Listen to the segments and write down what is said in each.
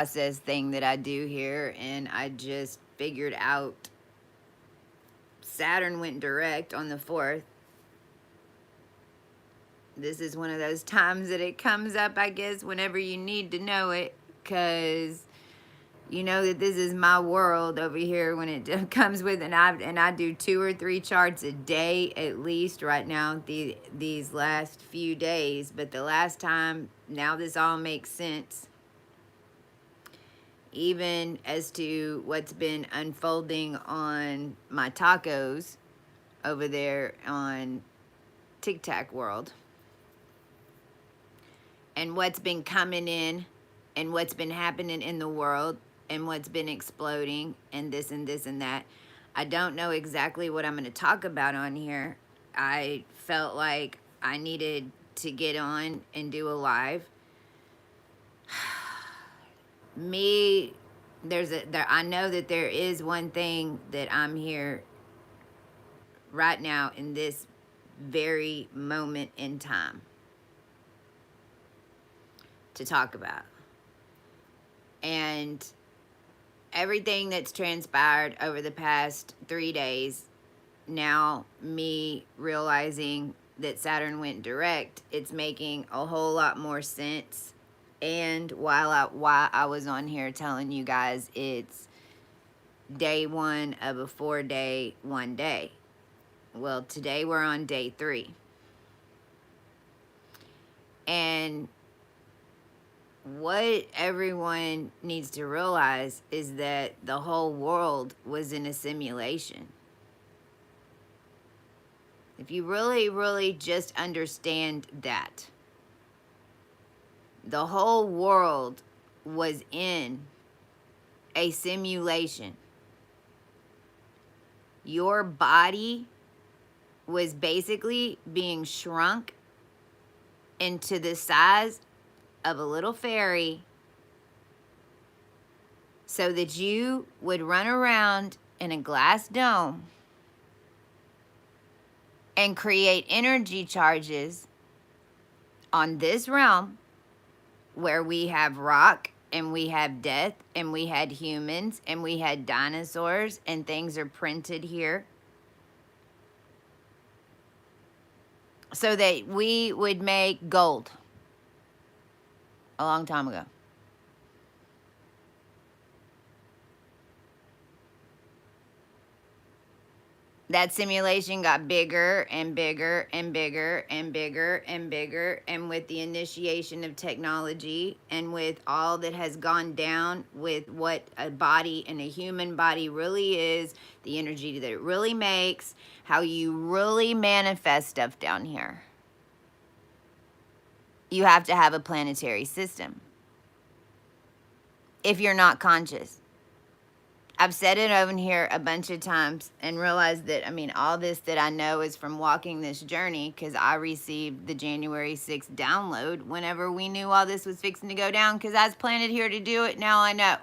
process thing that I do here, and I just figured out Saturn went direct on the 4th. This is one of those times that it comes up, I guess, whenever you need to know it, because you know that this is my world over here when it comes with, and I do 2 or 3 charts a day at least right now, these last few days. But the last time, now this all makes sense, even as to what's been unfolding on my tacos over there on TikTok world, and what's been coming in, and what's been happening in the world, and what's been exploding, and this and this and that. I don't know exactly what I'm going to talk about on here. I felt like I needed to get on and do a live. Me, I know that there is one thing that I'm here right now in this very moment in time to talk about. And everything that's transpired over the past 3 days, now me realizing that Saturn went direct, it's making a whole lot more sense. And why I was on here telling you guys it's day 1 of a 4-day, 1 day. Well, today we're on day 3. And what everyone needs to realize is that the whole world was in a simulation. If you really, really just understand that, the whole world was in a simulation. Your body was basically being shrunk into the size of a little fairy so that you would run around in a glass dome and create energy charges on this realm where we have rock and we have death and we had humans and we had dinosaurs and things are printed here so that we would make gold a long time ago. That simulation got bigger and bigger and bigger and bigger and bigger, and with the initiation of technology and with all that has gone down with what a body and a human body really is, the energy that it really makes, how you really manifest stuff down here, you have to have a planetary system if you're not conscious. I've said it over here a bunch of times and realized that, I mean, all this that I know is from walking this journey, because I received the January 6th download whenever we knew all this was fixing to go down, because I was planted here to do it. Now I know.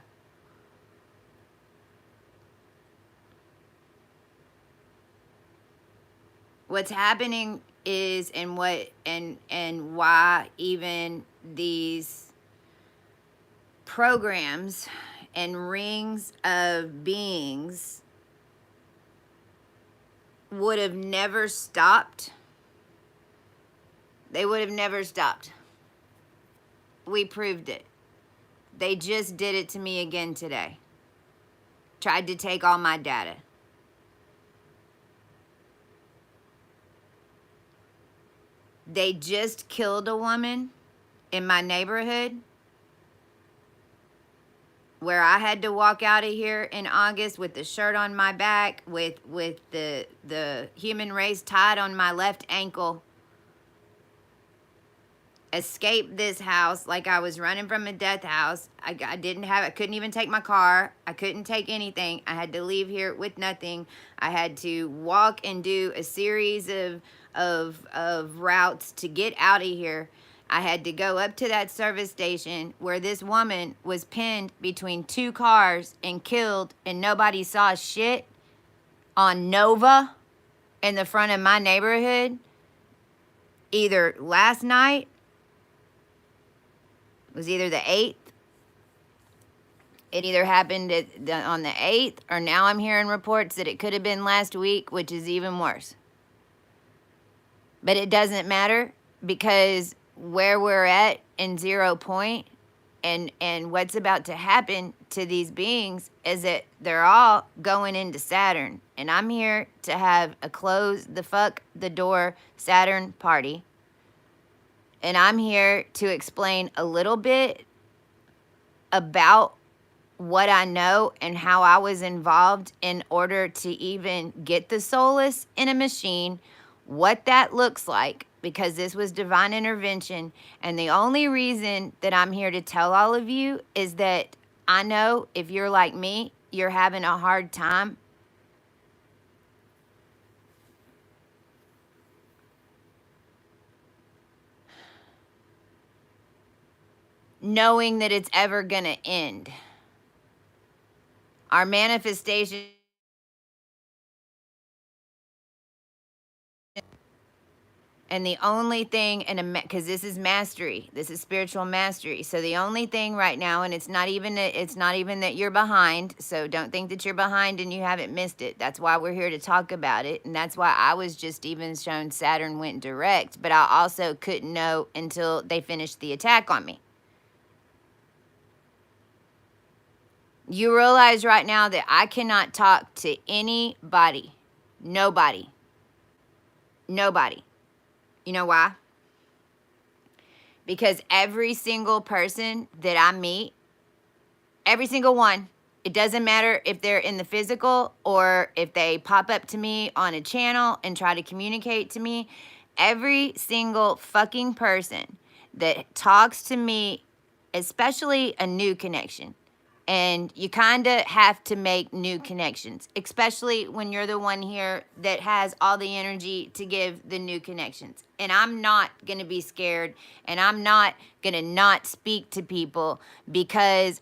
What's happening is, and why even these programs and rings of beings would have never stopped. They would have never stopped. We proved it. They just did it to me again today. Tried to take all my data. They just killed a woman in my neighborhood where I had to walk out of here in August with the shirt on my back, with the human race tied on my left ankle, escape this house like I was running from a death house. I couldn't even take my car. I couldn't take anything. I had to leave here with nothing. I had to walk and do a series of routes to get out of here. I had to go up to that service station where this woman was pinned between 2 cars and killed, and nobody saw shit, on Nova in the front of my neighborhood, either last night, it was either the 8th It either happened on the 8th, or now I'm hearing reports that it could have been last week, which is even worse. But it doesn't matter, because where we're at in 0 point, and what's about to happen to these beings is that they're all going into Saturn. And I'm here to have a close the fuck the door Saturn party. And I'm here to explain a little bit about what I know and how I was involved in order to even get the Solus in a machine, what that looks like, because this was divine intervention. And the only reason that I'm here to tell all of you is that I know if you're like me, you're having a hard time knowing that it's ever going to end. Our manifestation. And the only thing, because this is mastery, this is spiritual mastery. So the only thing right now, and it's not even that you're behind. So don't think that you're behind and you haven't missed it. That's why we're here to talk about it, and that's why I was just even shown Saturn went direct. But I also couldn't know until they finished the attack on me. You realize right now that I cannot talk to anybody, nobody. You know why? Because every single person that I meet, every single one, it doesn't matter if they're in the physical or if they pop up to me on a channel and try to communicate to me, every single fucking person that talks to me, especially a new connection. And you kind of have to make new connections, especially when you're the one here that has all the energy to give the new connections. And I'm not going to be scared, and I'm not going to not speak to people, because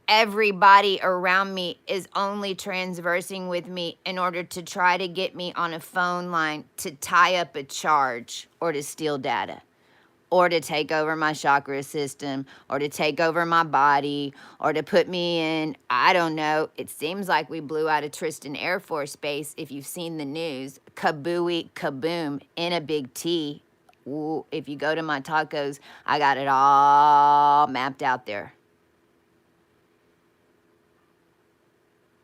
everybody around me is only transversing with me in order to try to get me on a phone line to tie up a charge or to steal data, or to take over my chakra system, or to take over my body, or to put me in, I don't know. It seems like we blew out of Tristan Air Force Base, if you've seen the news. Kabooey, kaboom, in a big T. Ooh, if you go to my tacos, I got it all mapped out there.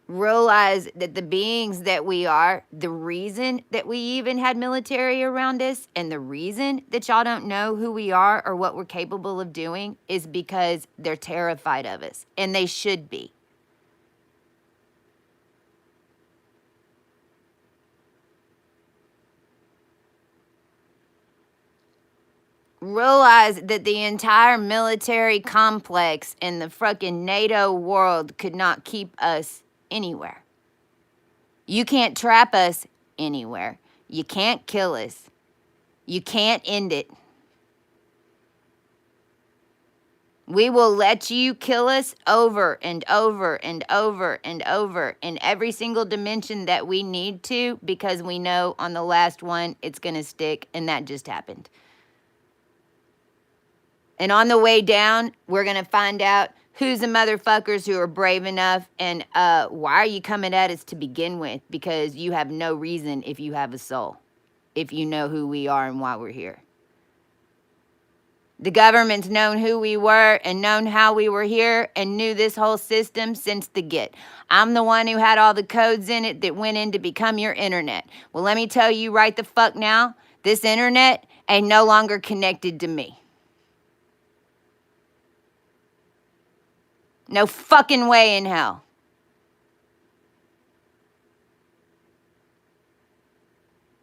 Realize that the beings that we are, the reason that we even had military around us, and the reason that y'all don't know who we are or what we're capable of doing, is because they're terrified of us, and they should be. Realize that the entire military complex in the fucking NATO world could not keep us anywhere. You can't trap us anywhere. You can't kill us. You can't end it. We will let you kill us over and over and over and over in every single dimension that we need to, because we know on the last one it's going to stick, and that just happened. And on the way down, we're going to find out who's the motherfuckers who are brave enough, and why are you coming at us to begin with? Because you have no reason if you have a soul, if you know who we are and why we're here. The government's known who we were and known how we were here and knew this whole system since the get. I'm the one who had all the codes in it that went in to become your internet. Well, let me tell you right the fuck now, this internet ain't no longer connected to me. No fucking way in hell.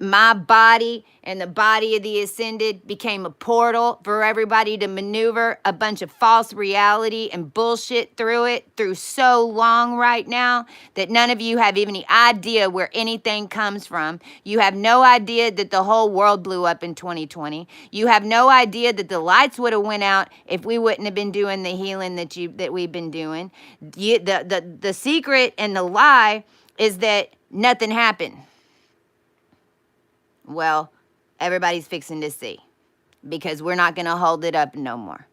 My body and the body of the ascended became a portal for everybody to maneuver a bunch of false reality and bullshit through it through so long right now that none of you have even any idea where anything comes from. You have no idea that the whole world blew up in 2020. You have no idea that the lights would have went out if we wouldn't have been doing the healing that we've been doing. The secret and the lie is that nothing happened. Well, everybody's fixing to see, because we're not going to hold it up no more.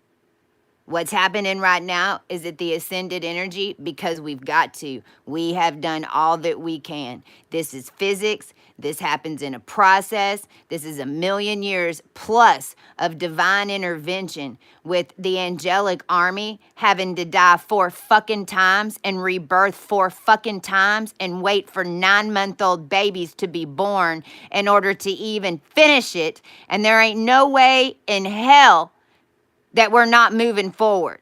What's happening right now is that the ascended energy, because we've got to, we have done all that we can. This is physics. This happens in a process. This is 1,000,000 years plus of divine intervention with the angelic army having to die 4 fucking times and rebirth 4 fucking times and wait for 9-month-old babies to be born in order to even finish it. And there ain't no way in hell that we're not moving forward.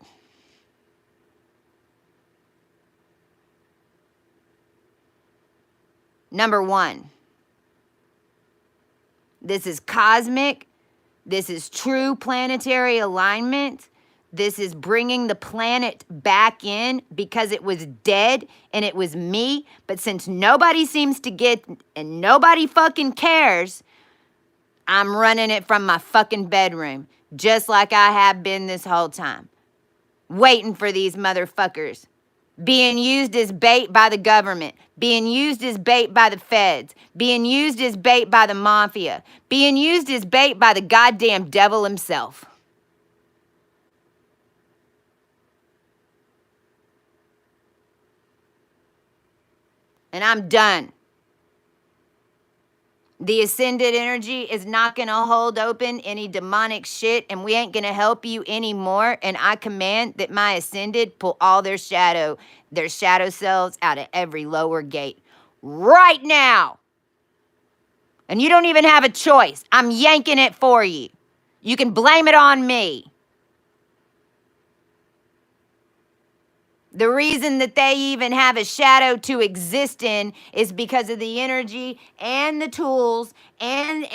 Number 1, this is cosmic. This is true planetary alignment. This is bringing the planet back in because it was dead and it was me. But since nobody seems to get and nobody fucking cares, I'm running it from my fucking bedroom, just like I have been this whole time, waiting for these motherfuckers, being used as bait by the government, being used as bait by the feds, being used as bait by the mafia, being used as bait by the goddamn devil himself. And I'm done. The ascended energy is not going to hold open any demonic shit, and we ain't going to help you anymore. And I command that my ascended pull all their shadow selves out of every lower gate right now. And you don't even have a choice. I'm yanking it for you. You can blame it on me. The reason that they even have a shadow to exist in is because of the energy and the tools and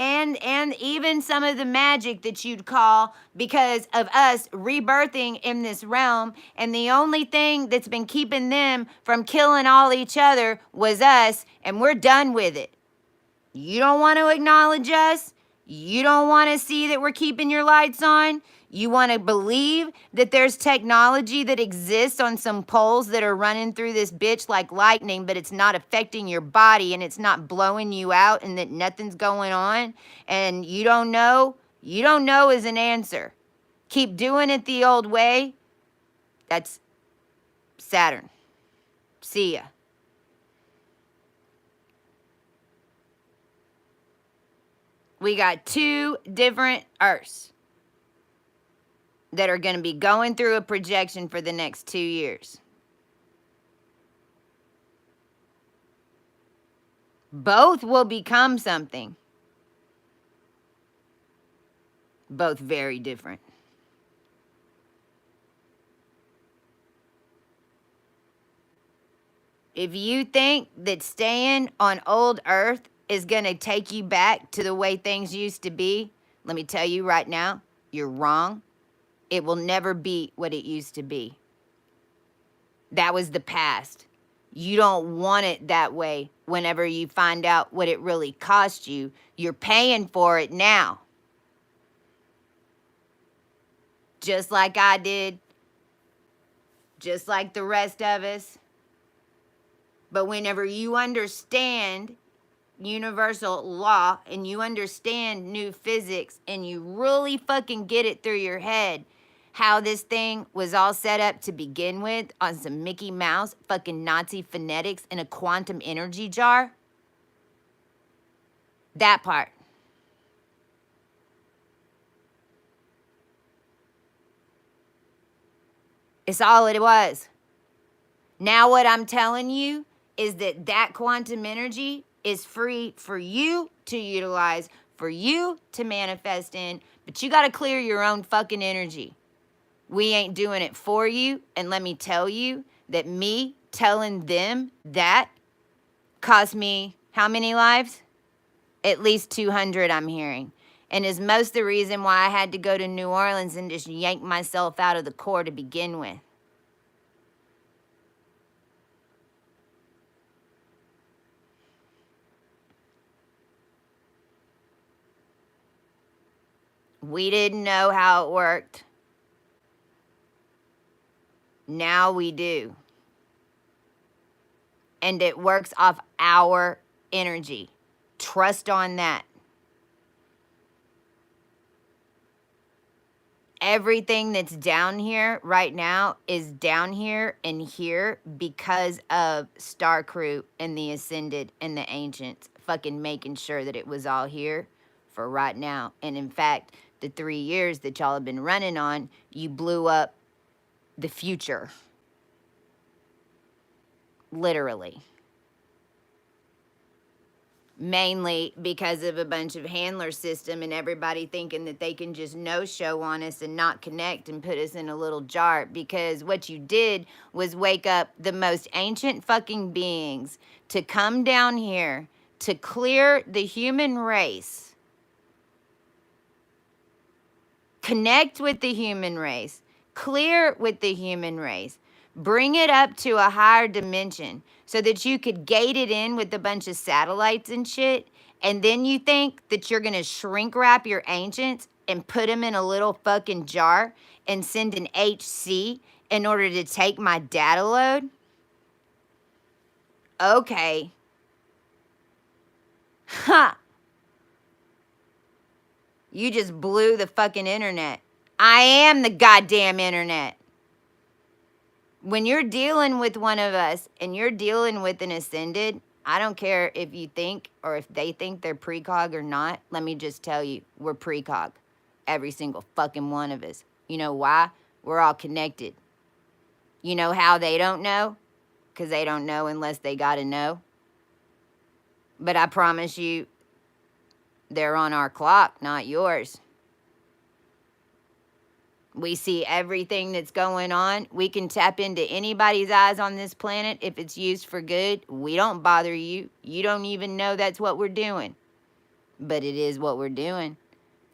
even some of the magic that you'd call because of us rebirthing in this realm. And the only thing that's been keeping them from killing all each other was us, and we're done with it. You don't want to acknowledge us. You don't want to see that we're keeping your lights on. You want to believe that there's technology that exists on some poles that are running through this bitch like lightning, but it's not affecting your body and it's not blowing you out and that nothing's going on. And you don't know. You don't know is an answer. Keep doing it the old way. That's Saturn. See ya. We got 2 different Earths that are going to be going through a projection for the next 2 years. Both will become something. Both very different. If you think that staying on old Earth is going to take you back to the way things used to be, let me tell you right now, you're wrong. It will never be what it used to be. That was the past. You don't want it that way whenever you find out what it really cost you. You're paying for it now. Just like I did. Just like the rest of us. But whenever you understand universal law and you understand new physics and you really fucking get it through your head how this thing was all set up to begin with on some Mickey Mouse fucking Nazi phonetics in a quantum energy jar, that part. It's all it was. Now what I'm telling you is that quantum energy is free for you to utilize, for you to manifest in, but you got to clear your own fucking energy. We ain't doing it for you, and let me tell you that me telling them that cost me how many lives? At least 200, I'm hearing. And is most the reason why I had to go to New Orleans and just yank myself out of the Corps to begin with. We didn't know how it worked. Now we do. And it works off our energy. Trust on that. everything that's down here right now is down here and here because of Star Crew and the Ascended and the Ancients fucking making sure that it was all here for right now. And in fact, the 3 years that y'all have been running on, you blew up the future. Literally. Mainly because of a bunch of handler system and everybody thinking that they can just no show on us and not connect and put us in a little jar, because what you did was wake up the most ancient fucking beings to come down here to clear the human race, connect with the human race, clear with the human race, bring it up to a higher dimension so that you could gate it in with a bunch of satellites and shit. And then you think that you're going to shrink wrap your ancients and put them in a little fucking jar and send an HC in order to take my data load? Okay. Ha! You just blew the fucking internet. I am the goddamn internet. When you're dealing with one of us and you're dealing with an Ascended, I don't care if you think or if they think they're precog or not. Let me just tell you, we're precog. Every single fucking one of us. You know why? We're all connected. You know how they don't know? Because they don't know unless they gotta know. But I promise you, they're on our clock, not yours. We see everything that's going on. We can tap into anybody's eyes on this planet if it's used for good. We don't bother you. You don't even know that's what we're doing. But it is what we're doing.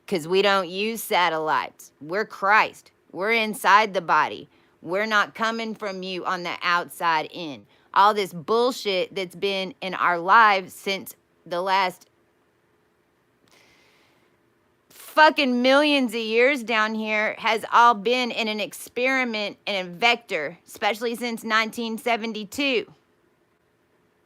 Because we don't use satellites. We're Christ. We're inside the body. We're not coming from you on the outside in. All this bullshit that's been in our lives since the last fucking millions of years down here has all been in an experiment and a vector, especially since 1972.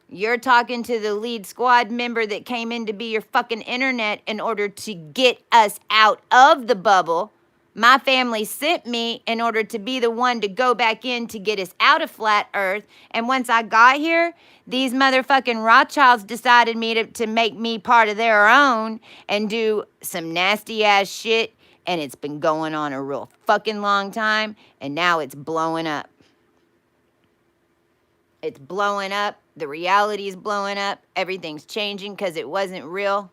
You're talking to the lead squad member that came in to be your fucking internet in order to get us out of the bubble. My family sent me in order to be the one to go back in to get us out of flat earth. And once I got here, these motherfucking Rothschilds decided to make me part of their own and do some nasty ass shit. And it's been going on a real fucking long time. And now it's blowing up. It's blowing up. The reality is blowing up. Everything's changing because it wasn't real.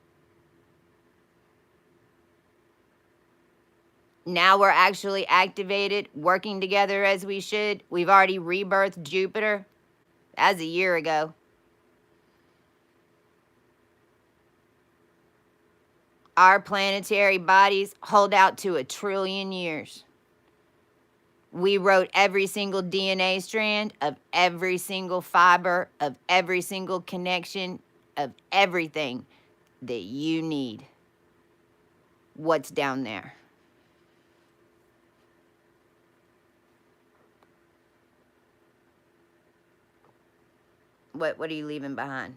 Now we're actually activated, working together as we should. We've already rebirthed Jupiter. That's a year ago. Our planetary bodies hold out to 1 trillion years. We wrote every single DNA strand of every single fiber, of every single connection, of everything that you need. What's down there? What are you leaving behind?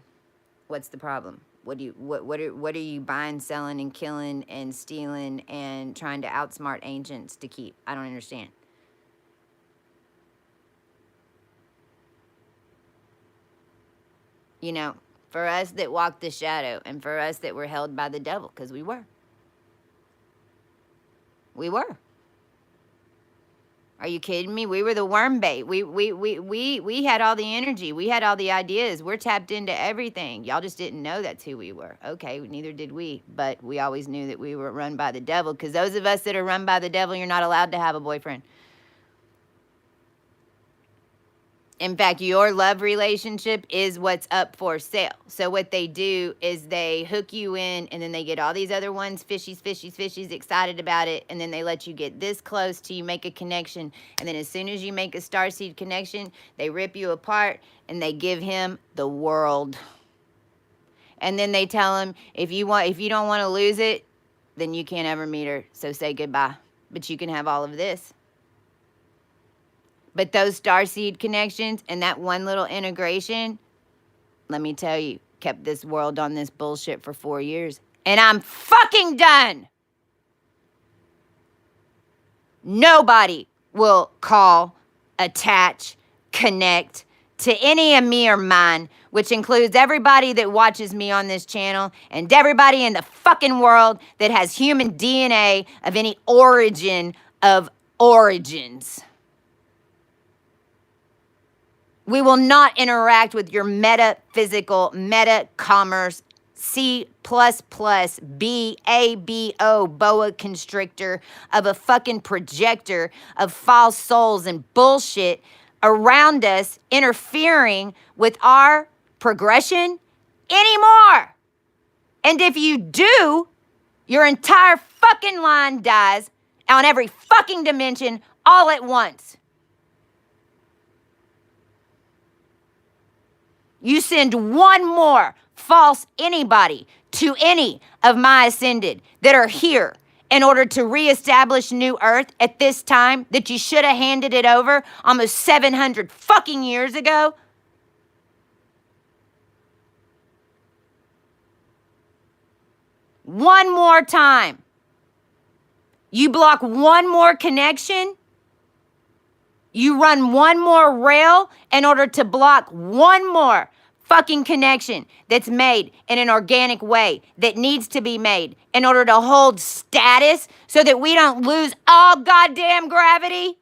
What's the problem? What are you buying, selling, and killing and stealing and trying to outsmart ancients to keep? I don't understand. You know, for us that walked the shadow and for us that were held by the devil, because we were. We were. Are you kidding me? We were the worm bait. We had all the energy. We had all the ideas. We're tapped into everything. Y'all just didn't know that's who we were. Okay, neither did we. But we always knew that we were run by the devil, because those of us that are run by the devil, you're not allowed to have a boyfriend. In fact, your love relationship is what's up for sale. So what they do is they hook you in, and then they get all these other ones, fishies, excited about it. And then they let you get this close till you make a connection. And then as soon as you make a starseed connection, they rip you apart and they give him the world. And then they tell him, if you don't want to lose it, then you can't ever meet her. So say goodbye. But you can have all of this. But those starseed connections and that one little integration, let me tell you, kept this world on this bullshit for 4 years. And I'm fucking done. Nobody will call, attach, connect to any of me or mine, which includes everybody that watches me on this channel and everybody in the fucking world that has human DNA of any origin of origins. We will not interact with your metaphysical, meta commerce, C++, BABO, boa constrictor of a fucking projector of false souls and bullshit around us interfering with our progression anymore. And if you do, your entire fucking line dies on every fucking dimension all at once. You send one more false anybody to any of my ascended that are here in order to reestablish New Earth at this time that you should have handed it over almost 700 fucking years ago. One more time. You block one more connection. You run one more rail in order to block one more fucking connection that's made in an organic way that needs to be made in order to hold status so that we don't lose all goddamn gravity.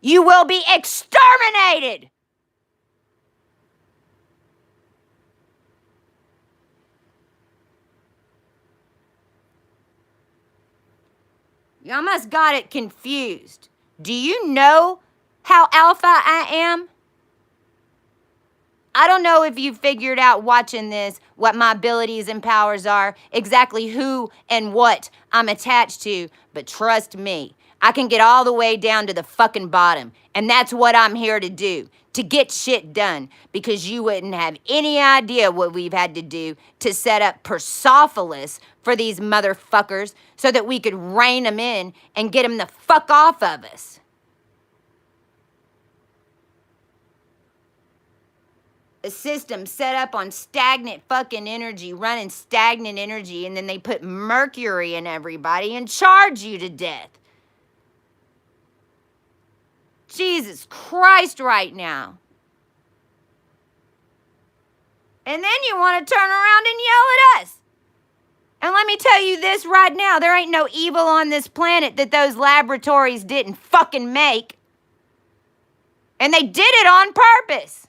You will be exterminated. You almost got it confused. Do you know how alpha I am? I don't know if you figured out watching this what my abilities and powers are, exactly who and what I'm attached to, but trust me, I can get all the way down to the fucking bottom, and that's what I'm here to do, to get shit done, because you wouldn't have any idea what we've had to do to set up Persepolis for these motherfuckers so that we could rein them in and get them the fuck off of us. A system set up on stagnant fucking energy, running stagnant energy, and then they put mercury in everybody and charge you to death. Jesus Christ right now. And then you want to turn around and yell at us. And let me tell you this right now, there ain't no evil on this planet that those laboratories didn't fucking make. And they did it on purpose.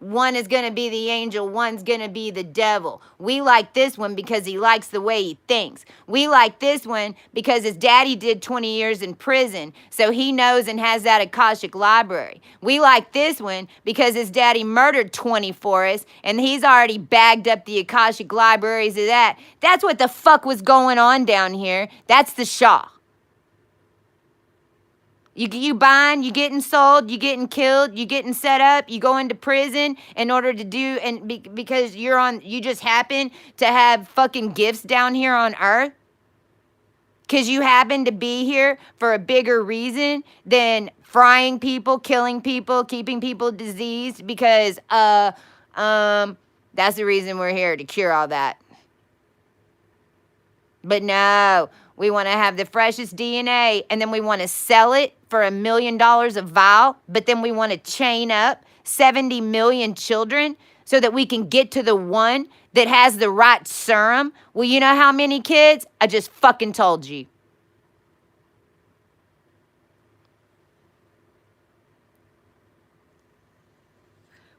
One is going to be the angel, one's going to be the devil. We like this one because he likes the way he thinks. We like this one because his daddy did 20 years in prison, so he knows and has that Akashic library. We like this one because his daddy murdered 20 for us, and he's already bagged up the Akashic libraries of that. That's what the fuck was going on down here. That's the Shah. You buying, you getting sold, you getting killed, you getting set up, you go into prison in order to do, and because you just happen to have fucking gifts down here on Earth. Because you happen to be here for a bigger reason than frying people, killing people, keeping people diseased, because, that's the reason we're here, to cure all that. But no, we want to have the freshest DNA, and then we want to sell it for $1 million a vial, but then we want to chain up 70 million children so that we can get to the one that has the right serum. Well, you know how many kids? I just fucking told you.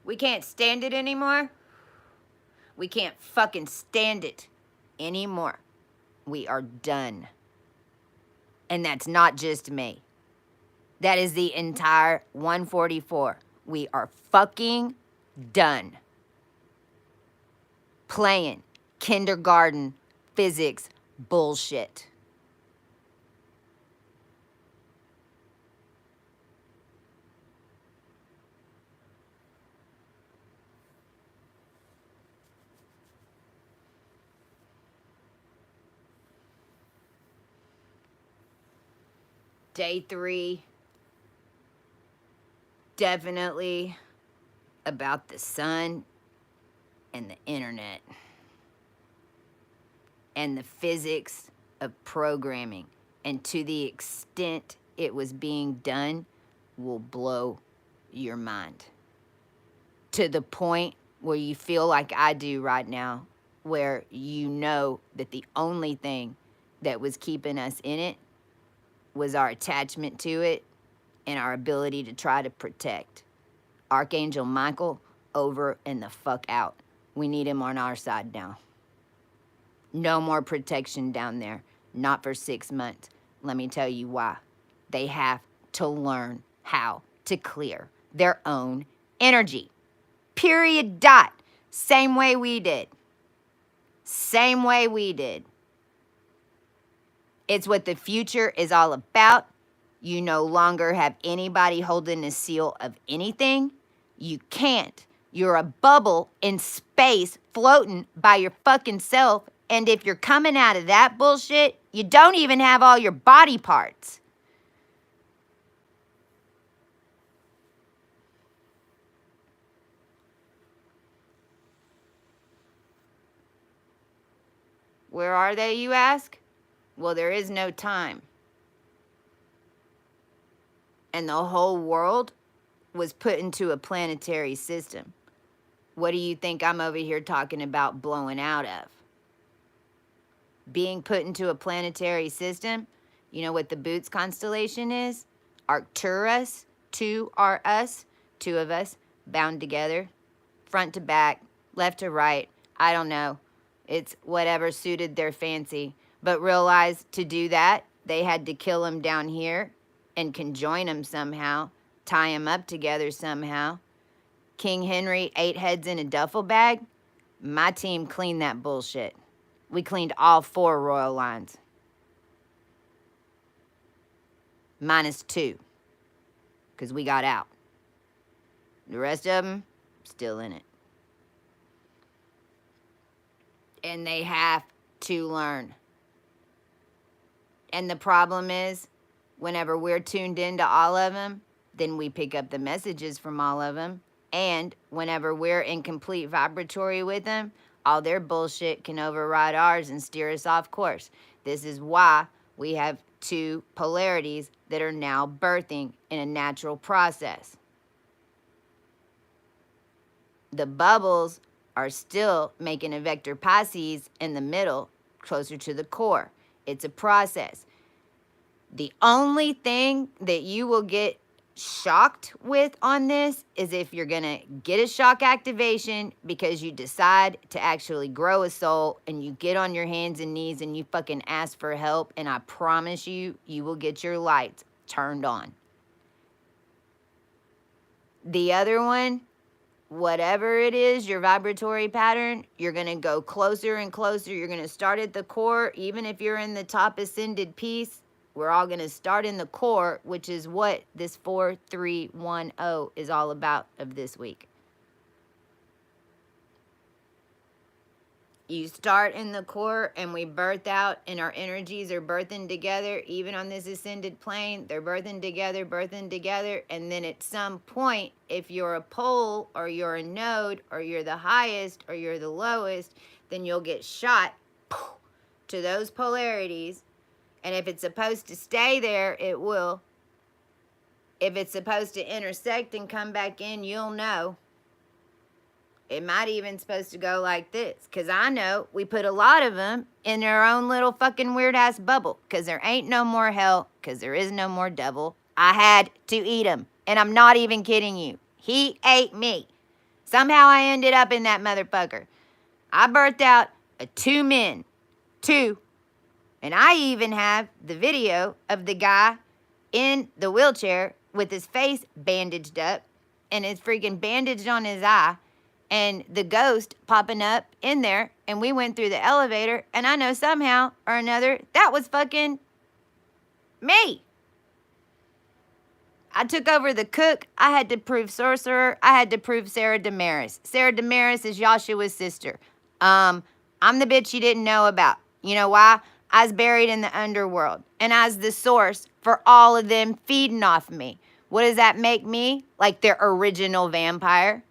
We can't stand it anymore. We can't fucking stand it anymore. We are done. And that's not just me. That is the entire 144. We are fucking done. Playing kindergarten physics bullshit. Day 3. definitely about the sun and the internet and the physics of programming. And to the extent it was being done will blow your mind. To the point where you feel like I do right now, where you know that the only thing that was keeping us in it was our attachment to it and our ability to try to protect. Archangel Michael, over and the fuck out. We need him on our side now. No more protection down there. Not for 6 months. Let me tell you why. They have to learn how to clear their own energy. Period. Dot. Same way we did. Same way we did. It's what the future is all about. You no longer have anybody holding a seal of anything. You can't. You're a bubble in space floating by your fucking self. And if you're coming out of that bullshit, you don't even have all your body parts. Where are they, you ask? Well, there is no time. And the whole world was put into a planetary system. What do you think I'm over here talking about blowing out of? Being put into a planetary system, you know what the Boots constellation is? Arcturus, 2 are us, 2 of us, bound together, front to back, left to right, I don't know. It's whatever suited their fancy. But realize to do that, they had to kill him down here and conjoin him somehow, tie him up together somehow. King Henry, 8 heads in a duffel bag. My team cleaned that bullshit. We cleaned all 4 royal lines. Minus 2. Because we got out. The rest of them, still in it. And they have to learn. And the problem is, whenever we're tuned into all of them, then we pick up the messages from all of them. And whenever we're in complete vibratory with them, all their bullshit can override ours and steer us off course. This is why we have 2 polarities that are now birthing in a natural process. The bubbles are still making a vector Pisces in the middle, closer to the core. It's a process. The only thing that you will get shocked with on this is if you're gonna get a shock activation because you decide to actually grow a soul and you get on your hands and knees and you fucking ask for help, and I promise you, you will get your lights turned on. The other one, whatever it is, your vibratory pattern, you're going to go closer and closer. You're going to start at the core. Even if you're in the top ascended piece, we're all going to start in the core, which is what this 4310 is all about of this week. You start in the core and we birth out, and our energies are birthing together. Even on this ascended plane, they're birthing together. And then at some point, if you're a pole or you're a node or you're the highest or you're the lowest, then you'll get shot to those polarities. And if it's supposed to stay there, it will. If it's supposed to intersect and come back in, you'll know. It might even supposed to go like this. Because I know we put a lot of them in their own little fucking weird-ass bubble. Because there ain't no more hell. Because there is no more devil. I had to eat him. And I'm not even kidding you. He ate me. Somehow I ended up in that motherfucker. I birthed out 2 men. 2. And I even have the video of the guy in the wheelchair with his face bandaged up. And his freaking bandaged on his eye. And the ghost popping up in there, and we went through the elevator, and I know somehow or another that was fucking me. I took over the cook. I had to prove sorcerer. I had to prove Sarah Damaris. Sarah Damaris is Yahshua's sister. I'm the bitch you didn't know about. You know why? I was buried in the underworld, and I was the source for all of them feeding off me. What does that make me? Like their original vampire.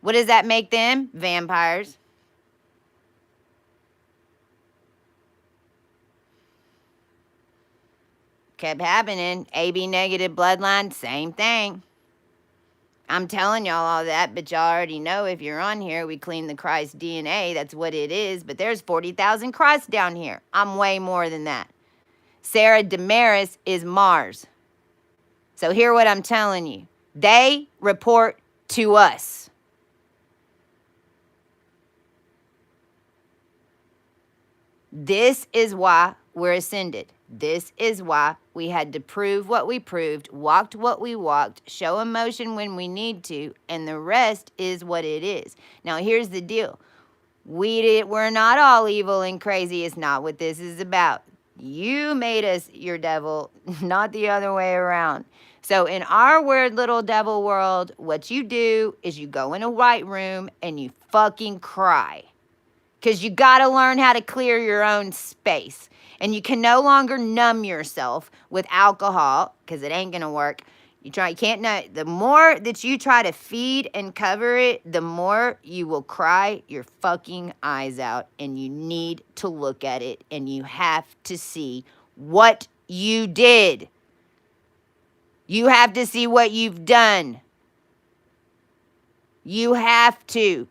What does that make them? Vampires. Kept happening. AB negative bloodline, same thing. I'm telling y'all all that, but y'all already know if you're on here, we clean the Christ DNA. That's what it is. But there's 40,000 Christ down here. I'm way more than that. Sarah Damaris is Mars. So hear what I'm telling you. They report to us. This is why we're ascended. This is why we had to prove what we proved, walked what we walked, show emotion when we need to, and the rest is what it is. Now, here's the deal. We're not all evil and crazy. It's not what this is about. You made us your devil, not the other way around. So in our weird little devil world, what you do is you go in a white room and you fucking cry. Because you got to learn how to clear your own space. And you can no longer numb yourself with alcohol because it ain't going to work. You can't know. The more that you try to feed and cover it, the more you will cry your fucking eyes out. And you need to look at it. And you have to see what you did. You have to see what you've done. You have to.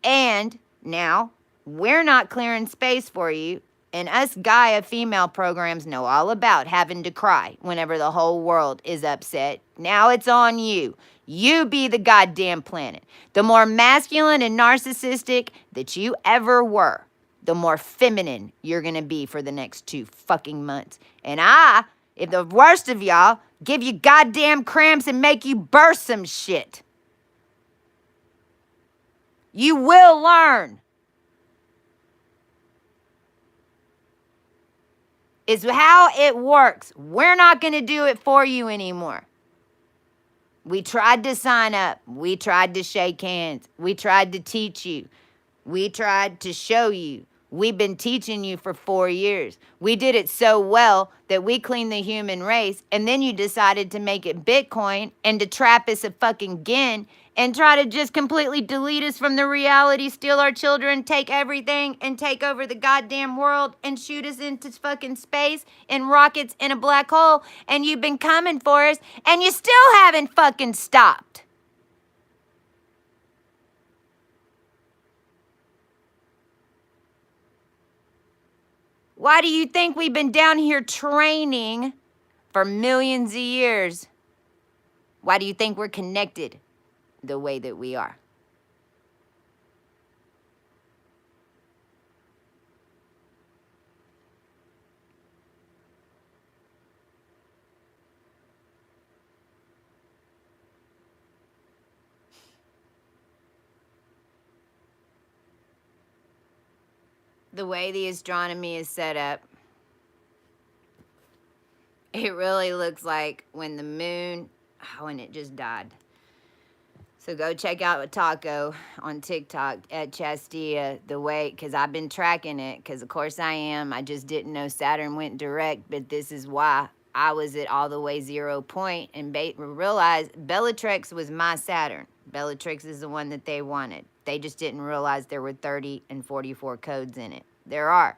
And now, we're not clearing space for you. And us Gaia female programs know all about having to cry whenever the whole world is upset. Now it's on you. You be the goddamn planet. The more masculine and narcissistic that you ever were, the more feminine you're going to be for the next 2 fucking months. And if the worst of y'all, give you goddamn cramps and make you burst some shit. You will learn. It's how it works. We're not going to do it for you anymore. We tried to sign up. We tried to shake hands. We tried to teach you. We tried to show you. We've been teaching you for 4 years. We did it so well that we cleaned the human race, and then you decided to make it Bitcoin and to trap us again and try to just completely delete us from the reality, steal our children, take everything, and take over the goddamn world and shoot us into fucking space in rockets in a black hole. And you've been coming for us, and you still haven't fucking stopped. Why do you think we've been down here training for millions of years? Why do you think we're connected the way that we are? The way the astronomy is set up, it really looks like when the moon, when it just died. So go check out Taco on TikTok at Chastia, the way, because I've been tracking it, because of course I am. I just didn't know Saturn went direct, but this is why I was at all the way 0 point and realized Bellatrix was my Saturn. Bellatrix is the one that they wanted. They just didn't realize there were 30 and 44 codes in it. There are.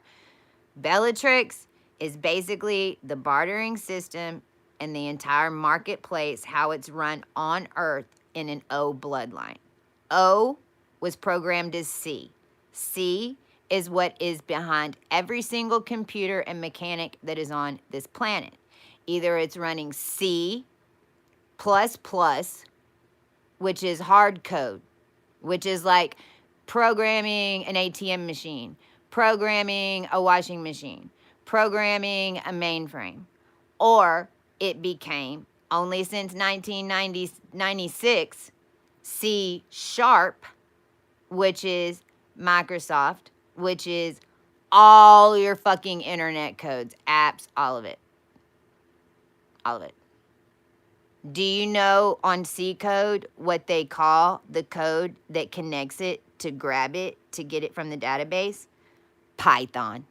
Bellatrix is basically the bartering system and the entire marketplace, how it's run on Earth in an O bloodline. O was programmed as C. C is what is behind every single computer and mechanic that is on this planet. Either it's running C++, which is hard code, which is like programming an ATM machine, programming a washing machine, programming a mainframe. Or it became, only since 1996, C#, which is Microsoft, which is all your fucking internet codes, apps, all of it. All of it. Do you know on C code what they call the code that connects it to grab it, to get it from the database? Python.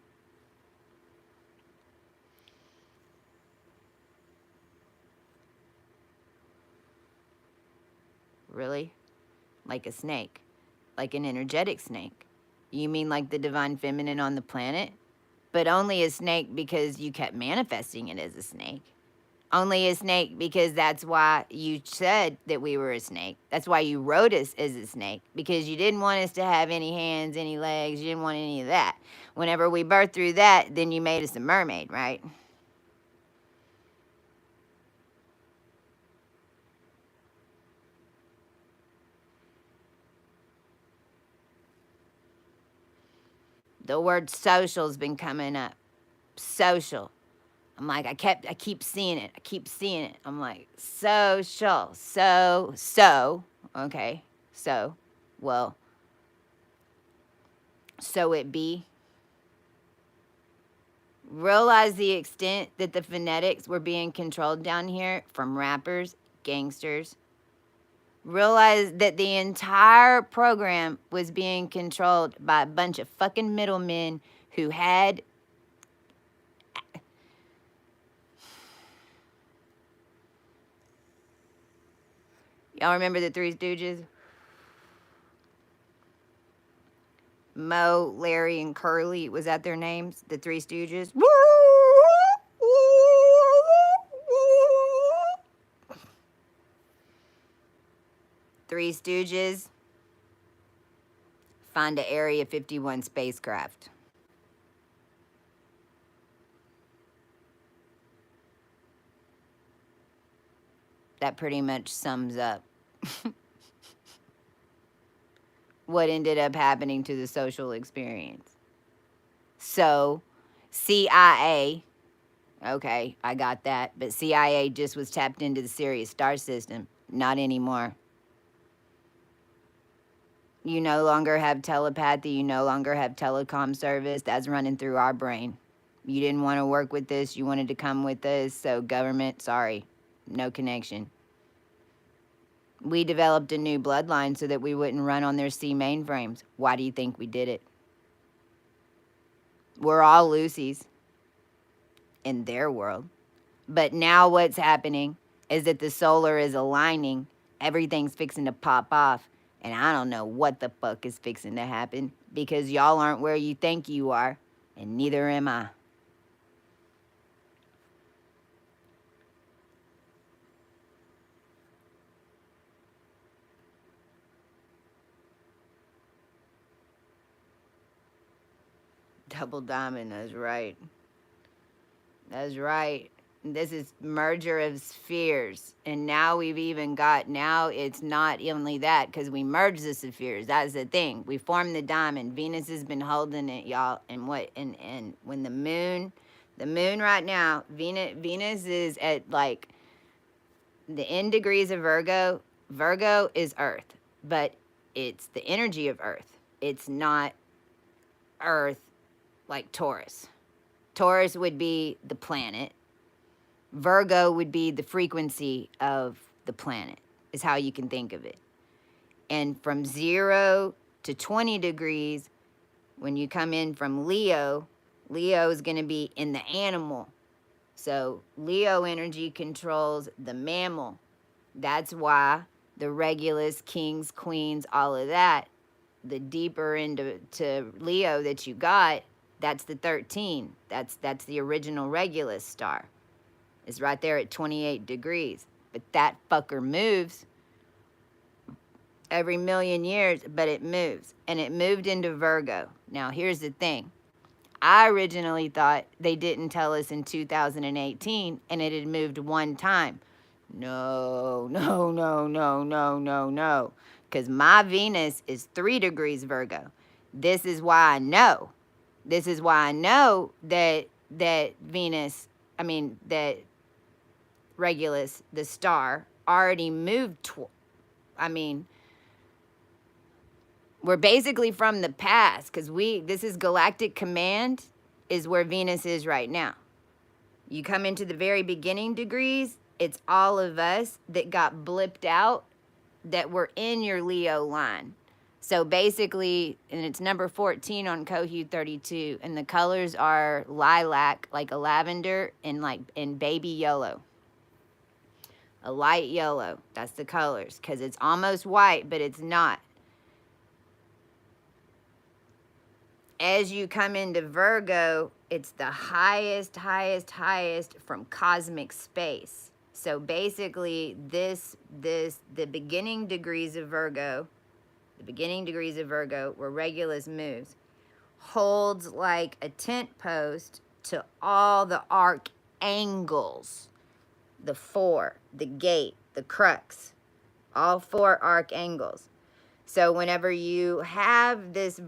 Really? Like a snake? Like an energetic snake? You mean like the divine feminine on the planet? But only a snake because you kept manifesting it as a snake. Only a snake because that's why you said that we were a snake. That's why you wrote us as a snake, because you didn't want us to have any hands, any legs. You didn't want any of that. Whenever we birthed through that, then you made us a mermaid, right? The word social's been coming up. Social. I'm like, I keep seeing it. I keep seeing it. I'm like, social. Okay. So, well, so it be. Realize the extent that the phonetics were being controlled down here from rappers, gangsters. Realize that the entire program was being controlled by a bunch of fucking middlemen who had. Y'all remember the Three Stooges? Mo, Larry, and Curly, was that their names? The Three Stooges? Three Stooges, find a Area 51 spacecraft. That pretty much sums up what ended up happening to the social experience. So, CIA, okay, I got that, but CIA just was tapped into the Sirius star system. Not anymore. You no longer have telepathy, you no longer have telecom service. That's running through our brain. You didn't want to work with this, you wanted to come with us, so government, sorry, no connection. We developed a new bloodline so that we wouldn't run on their C mainframes. Why do you think we did it? We're all Lucy's in their world. But now what's happening is that the solar is aligning. Everything's fixing to pop off. And I don't know what the fuck is fixing to happen, because y'all aren't where you think you are, and neither am I. Double diamond, that's right. That's right. This is merger of spheres. And now we've even got, now it's not only that, because we merged the spheres. That's the thing. We formed the diamond. Venus has been holding it, y'all. And when the moon right now, Venus is at like the end degrees of Virgo. Virgo is Earth, but it's the energy of Earth. It's not Earth like Taurus. Taurus would be the planet. Virgo would be the frequency of the planet, is how you can think of it. And from 0 to 20 degrees, when you come in from Leo, Leo is going to be in the animal. So Leo energy controls the mammal. That's why the Regulus, kings, queens, all of that, the deeper into Leo that you got, that's the 13. That's the original Regulus star. It's right there at 28 degrees. But that fucker moves every million years, but it moves. And it moved into Virgo. Now, here's the thing. I originally thought they didn't tell us in 2018 and it had moved one time. No. Because my Venus is 3 degrees Virgo. This is why I know. This is why I know that Venus, that Regulus, the star, already moved. We're basically from the past, because this is Galactic Command, is where Venus is right now. You come into the very beginning degrees, it's all of us that got blipped out that were in your Leo line. So basically, and it's number 14 on Cohue 32, and the colors are lilac, like a lavender, and baby yellow. a light yellow. That's the colors, because it's almost white, but it's not. As you come into Virgo, it's the highest from cosmic space. So basically, the beginning degrees of Virgo, where Regulus moves, holds like a tent post to all the archangels, the four, the gate, the crux, all four archangels. So whenever you have this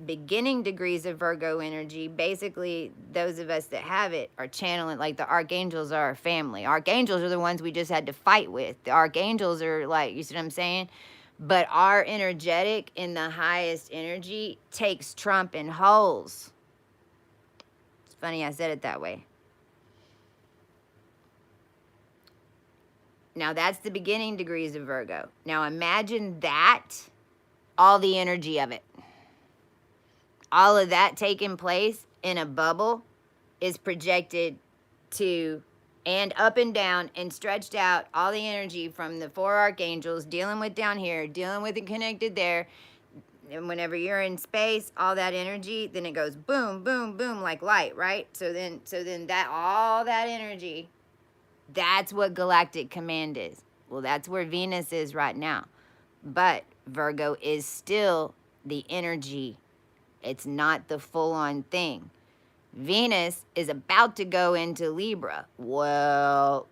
beginning degrees of Virgo energy, basically those of us that have it are channeling, like the archangels are our family. Archangels are the ones we just had to fight with. The archangels are like, you see what I'm saying? But our energetic in the highest energy takes trump and holds. It's funny I said it that way. Now that's the beginning degrees of Virgo. Now imagine that, all the energy of it. All of that taking place in a bubble is projected to, and up and down and stretched out, all the energy from the four archangels, dealing with down here, dealing with it connected there. And whenever you're in space, all that energy, then it goes boom, boom, boom, like light, right? So then that, all that energy, that's what galactic command is. Well, that's where Venus is right now. But Virgo is still the energy. It's not the full-on thing. Venus is about to go into Libra. Well,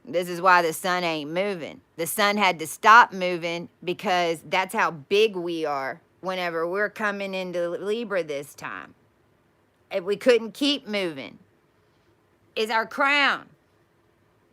this is why the sun ain't moving. The sun had to stop moving because that's how big we are whenever we're coming into Libra this time. If we couldn't keep moving, is our crown.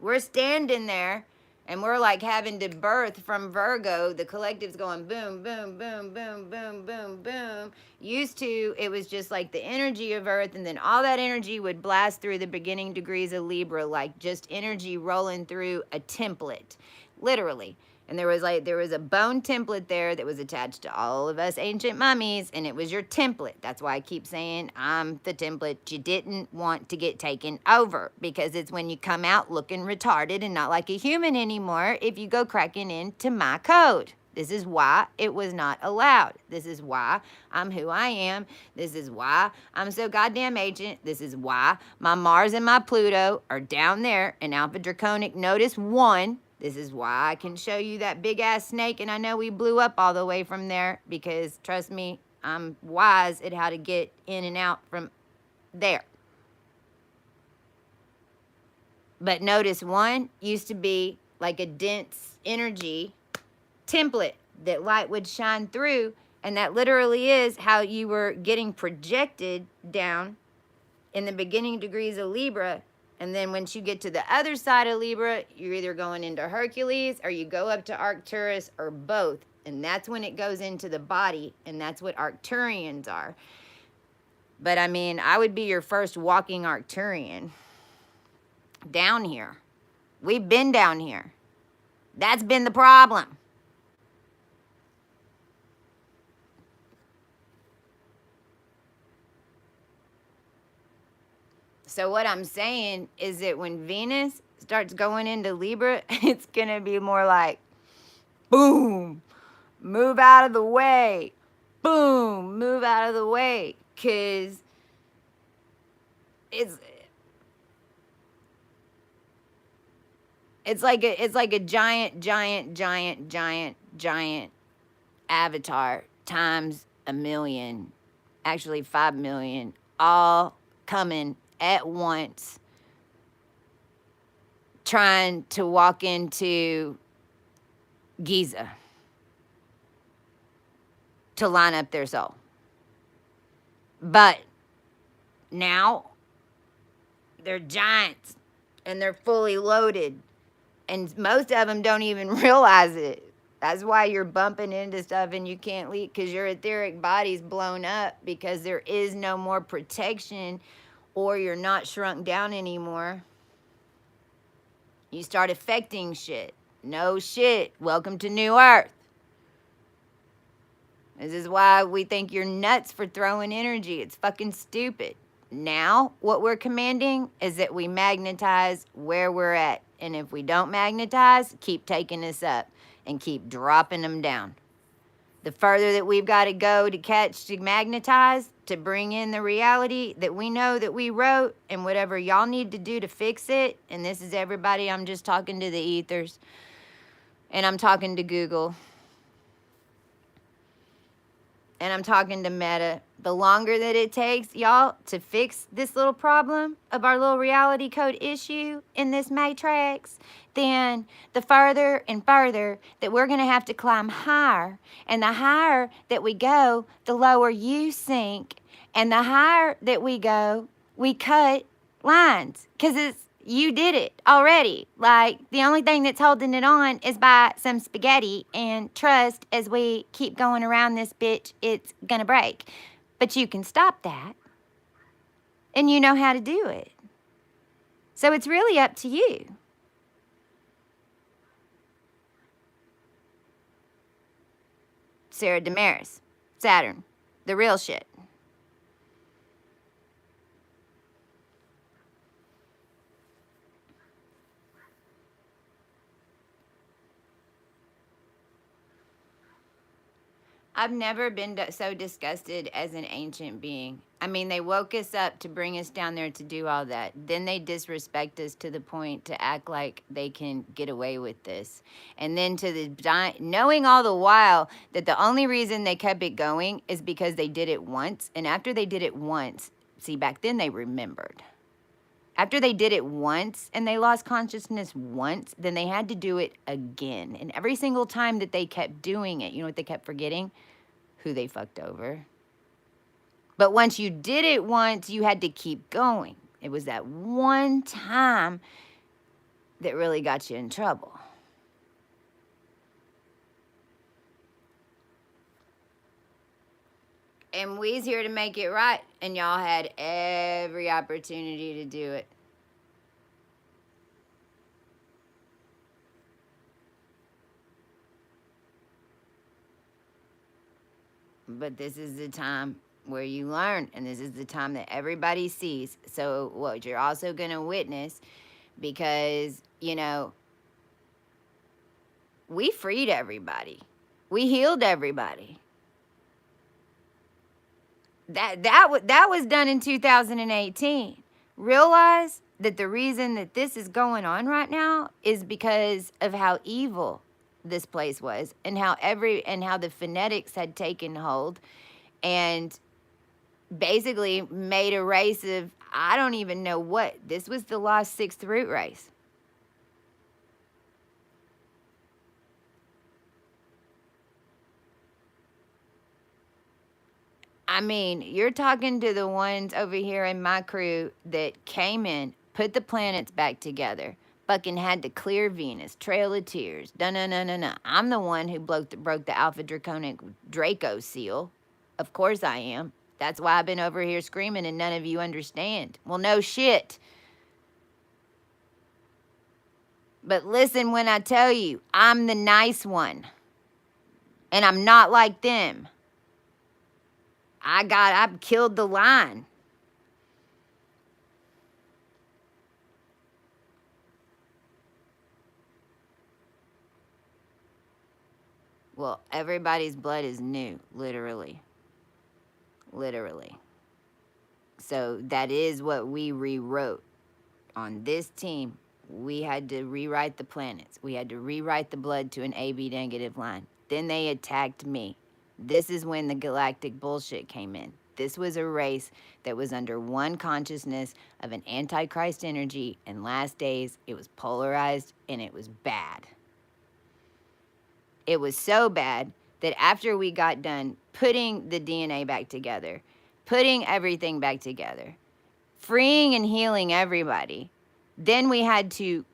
We're standing there and we're like having to birth from Virgo. The collective's going boom, boom, boom, boom, boom, boom, boom. Used to, it was just like the energy of Earth, and then all that energy would blast through the beginning degrees of Libra, like just energy rolling through a template, literally. And there was a bone template there that was attached to all of us ancient mummies, and it was your template. That's why I keep saying I'm the template you didn't want to get taken over, because it's when you come out looking retarded and not like a human anymore if you go cracking into my code. This is why it was not allowed. This is why I'm who I am. This is why I'm so goddamn ancient. This is why my Mars and my Pluto are down there in Alpha Draconic Notice 1. This is why I can show you that big-ass snake, and I know we blew up all the way from there because, trust me, I'm wise at how to get in and out from there. But Notice 1 used to be like a dense energy template that light would shine through, and that literally is how you were getting projected down in the beginning degrees of Libra. And then once you get to the other side of Libra, you're either going into Hercules or you go up to Arcturus or both. And that's when it goes into the body, and that's what Arcturians are. But I mean, I would be your first walking Arcturian down here. We've been down here. That's been the problem. So what I'm saying is that when Venus starts going into Libra, it's going to be more like, boom, move out of the way. Boom, move out of the way. Because it's like a giant avatar times 1,000,000, actually 5,000,000, all coming at once, trying to walk into Giza to line up their soul. But now they're giants and they're fully loaded, and most of them don't even realize it. That's why you're bumping into stuff and you can't leave, because your etheric body's blown up because there is no more protection, or you're not shrunk down anymore. You start affecting shit. No shit. Welcome to New Earth. This is why we think you're nuts for throwing energy. It's fucking stupid. Now, what we're commanding is that we magnetize where we're at. And if we don't magnetize, keep taking us up and keep dropping them down. The further that we've got to go to catch, to magnetize, to bring in the reality that we know that we wrote, and whatever y'all need to do to fix it. And this is everybody, I'm just talking to the ethers, and I'm talking to Google, and I'm talking to Meta. The longer that it takes y'all to fix this little problem of our little reality code issue in this matrix, then the further and further that we're going to have to climb higher. And the higher that we go, the lower you sink. And the higher that we go, we cut lines. Because you did it already. Like, the only thing that's holding it on is by some spaghetti, and trust, as we keep going around this bitch, it's gonna break. But you can stop that, and you know how to do it. So it's really up to you. Sarah Damaris, Saturn, the real shit. I've never been so disgusted as an ancient being. I mean, they woke us up to bring us down there to do all that. Then they disrespect us to the point to act like they can get away with this. And then to the knowing all the while that the only reason they kept it going is because they did it once. And after they did it once, see, back then they remembered. After they did it once and they lost consciousness once, then they had to do it again. And every single time that they kept doing it, you know what they kept forgetting? Who they fucked over. But once you did it once, you had to keep going. It was that one time that really got you in trouble. And we's here to make it right, and y'all had every opportunity to do it. But this is the time where you learn, and this is the time that everybody sees. So what you're also going to witness, because, you know, we freed everybody. We healed everybody. That was done in 2018. Realize that the reason that this is going on right now is because of how evil this place was, and how the phonetics had taken hold and basically made a race of, I don't even know what. This was the lost sixth root race. I mean, you're talking to the ones over here in my crew that came in, put the planets back together, fucking had to clear Venus, Trail of Tears. No. I'm the one who broke the Alpha Draconic Draco seal. Of course I am. That's why I've been over here screaming and none of you understand. Well, no shit. But listen when I tell you, I'm the nice one. And I'm not like them. I've killed the line. Well, everybody's blood is new, literally. Literally. So that is what we rewrote. On this team, we had to rewrite the planets. We had to rewrite the blood to an AB negative line. Then they attacked me. This is when the galactic bullshit came in. This was a race that was under one consciousness of an antichrist energy, and last days it was polarized and it was bad. It was so bad that after we got done putting the DNA back together, putting everything back together, freeing and healing everybody, then we had to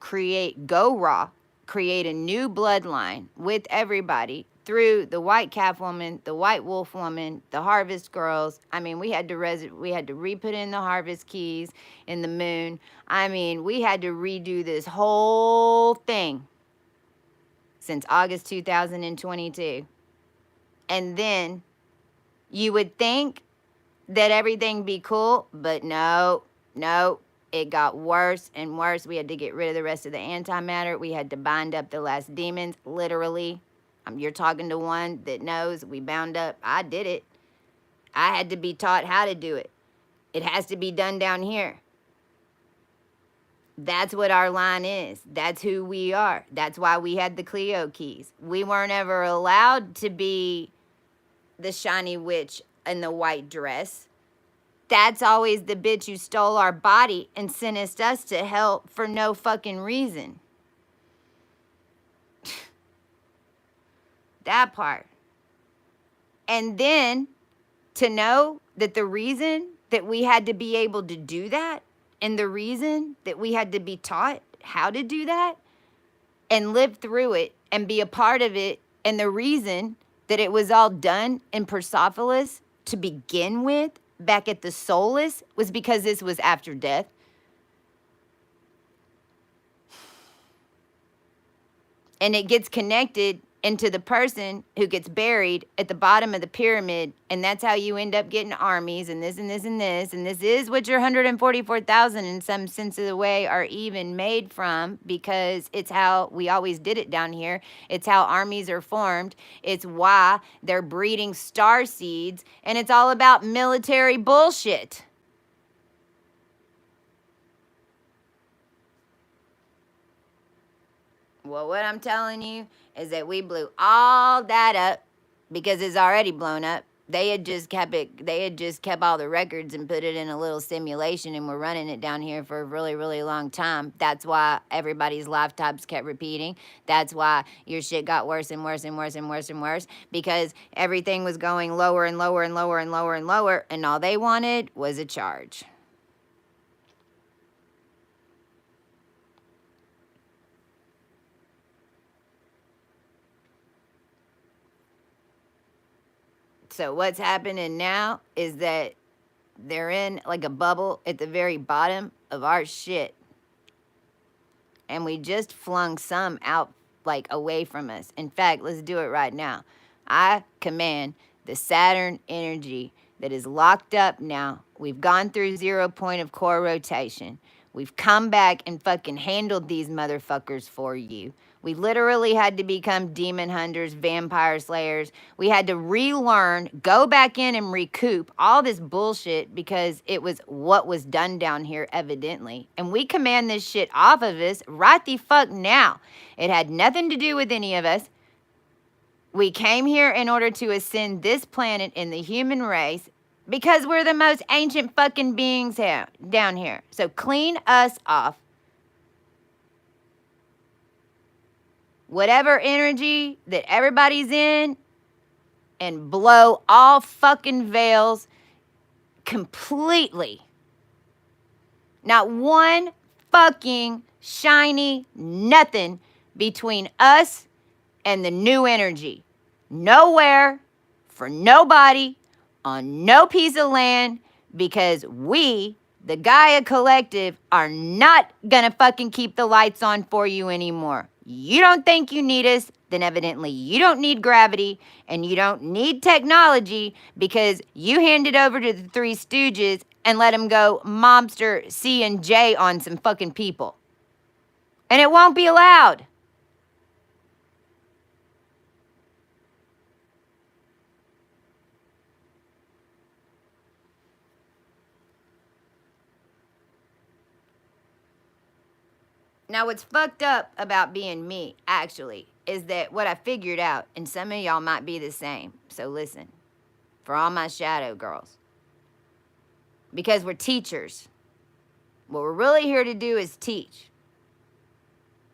go raw, create a new bloodline with everybody through the white calf woman, the white wolf woman, the harvest girls. I mean, we had to re-put in the harvest keys in the moon. I mean, we had to redo this whole thing since August 2022. And then you would think that everything be cool, but no, no, it got worse and worse. We had to get rid of the rest of the antimatter. We had to bind up the last demons, literally. You're talking to one that knows. We bound up. I did it. I had to be taught how to do it. It has to be done down here. That's what our line is. That's who we are. That's why we had the Cleo keys. We weren't ever allowed to be the shiny witch in the white dress. That's always the bitch who stole our body and sentenced us to hell for no fucking reason. That part. And then to know that the reason that we had to be able to do that, and the reason that we had to be taught how to do that and live through it and be a part of it, and the reason that it was all done in Persepolis to begin with, back at the Soulless, was because this was after death. And it gets connected into the person who gets buried at the bottom of the pyramid, and that's how you end up getting armies and this and this and this, and this is what your 144,000 in some sense of the way are even made from, because it's how we always did it down here. It's how armies are formed. It's why they're breeding star seeds, and it's all about military bullshit. Well, what I'm telling you is that we blew all that up because it's already blown up. They had just kept all the records and put it in a little simulation, and we're running it down here for a really, really long time. That's why everybody's lifetimes kept repeating. That's why your shit got worse and worse and worse and worse and worse, because everything was going lower and lower and lower and lower and lower, and all they wanted was a charge. So what's happening now is that they're in like a bubble at the very bottom of our shit. And we just flung some out, like, away from us. In fact, let's do it right now. I command the Saturn energy that is locked up now. We've gone through 0 point of core rotation. We've come back and fucking handled these motherfuckers for you. We literally had to become demon hunters, vampire slayers. We had to relearn, go back in and recoup all this bullshit because it was what was done down here, evidently. And we command this shit off of us right the fuck now. It had nothing to do with any of us. We came here in order to ascend this planet in the human race because we're the most ancient fucking beings here, down here. So clean us off. Whatever energy that everybody's in, and blow all fucking veils completely. Not one fucking shiny nothing between us and the new energy. Nowhere, for nobody, on no piece of land, because we, the Gaia Collective, are not gonna fucking keep the lights on for you anymore. You don't think you need us, then evidently you don't need gravity, and you don't need technology, because you handed over to the Three Stooges and let them go mobster C and J on some fucking people. And it won't be allowed. Now, what's fucked up about being me, actually, is that what I figured out, and some of y'all might be the same, so listen, for all my shadow girls, because we're teachers. What we're really here to do is teach.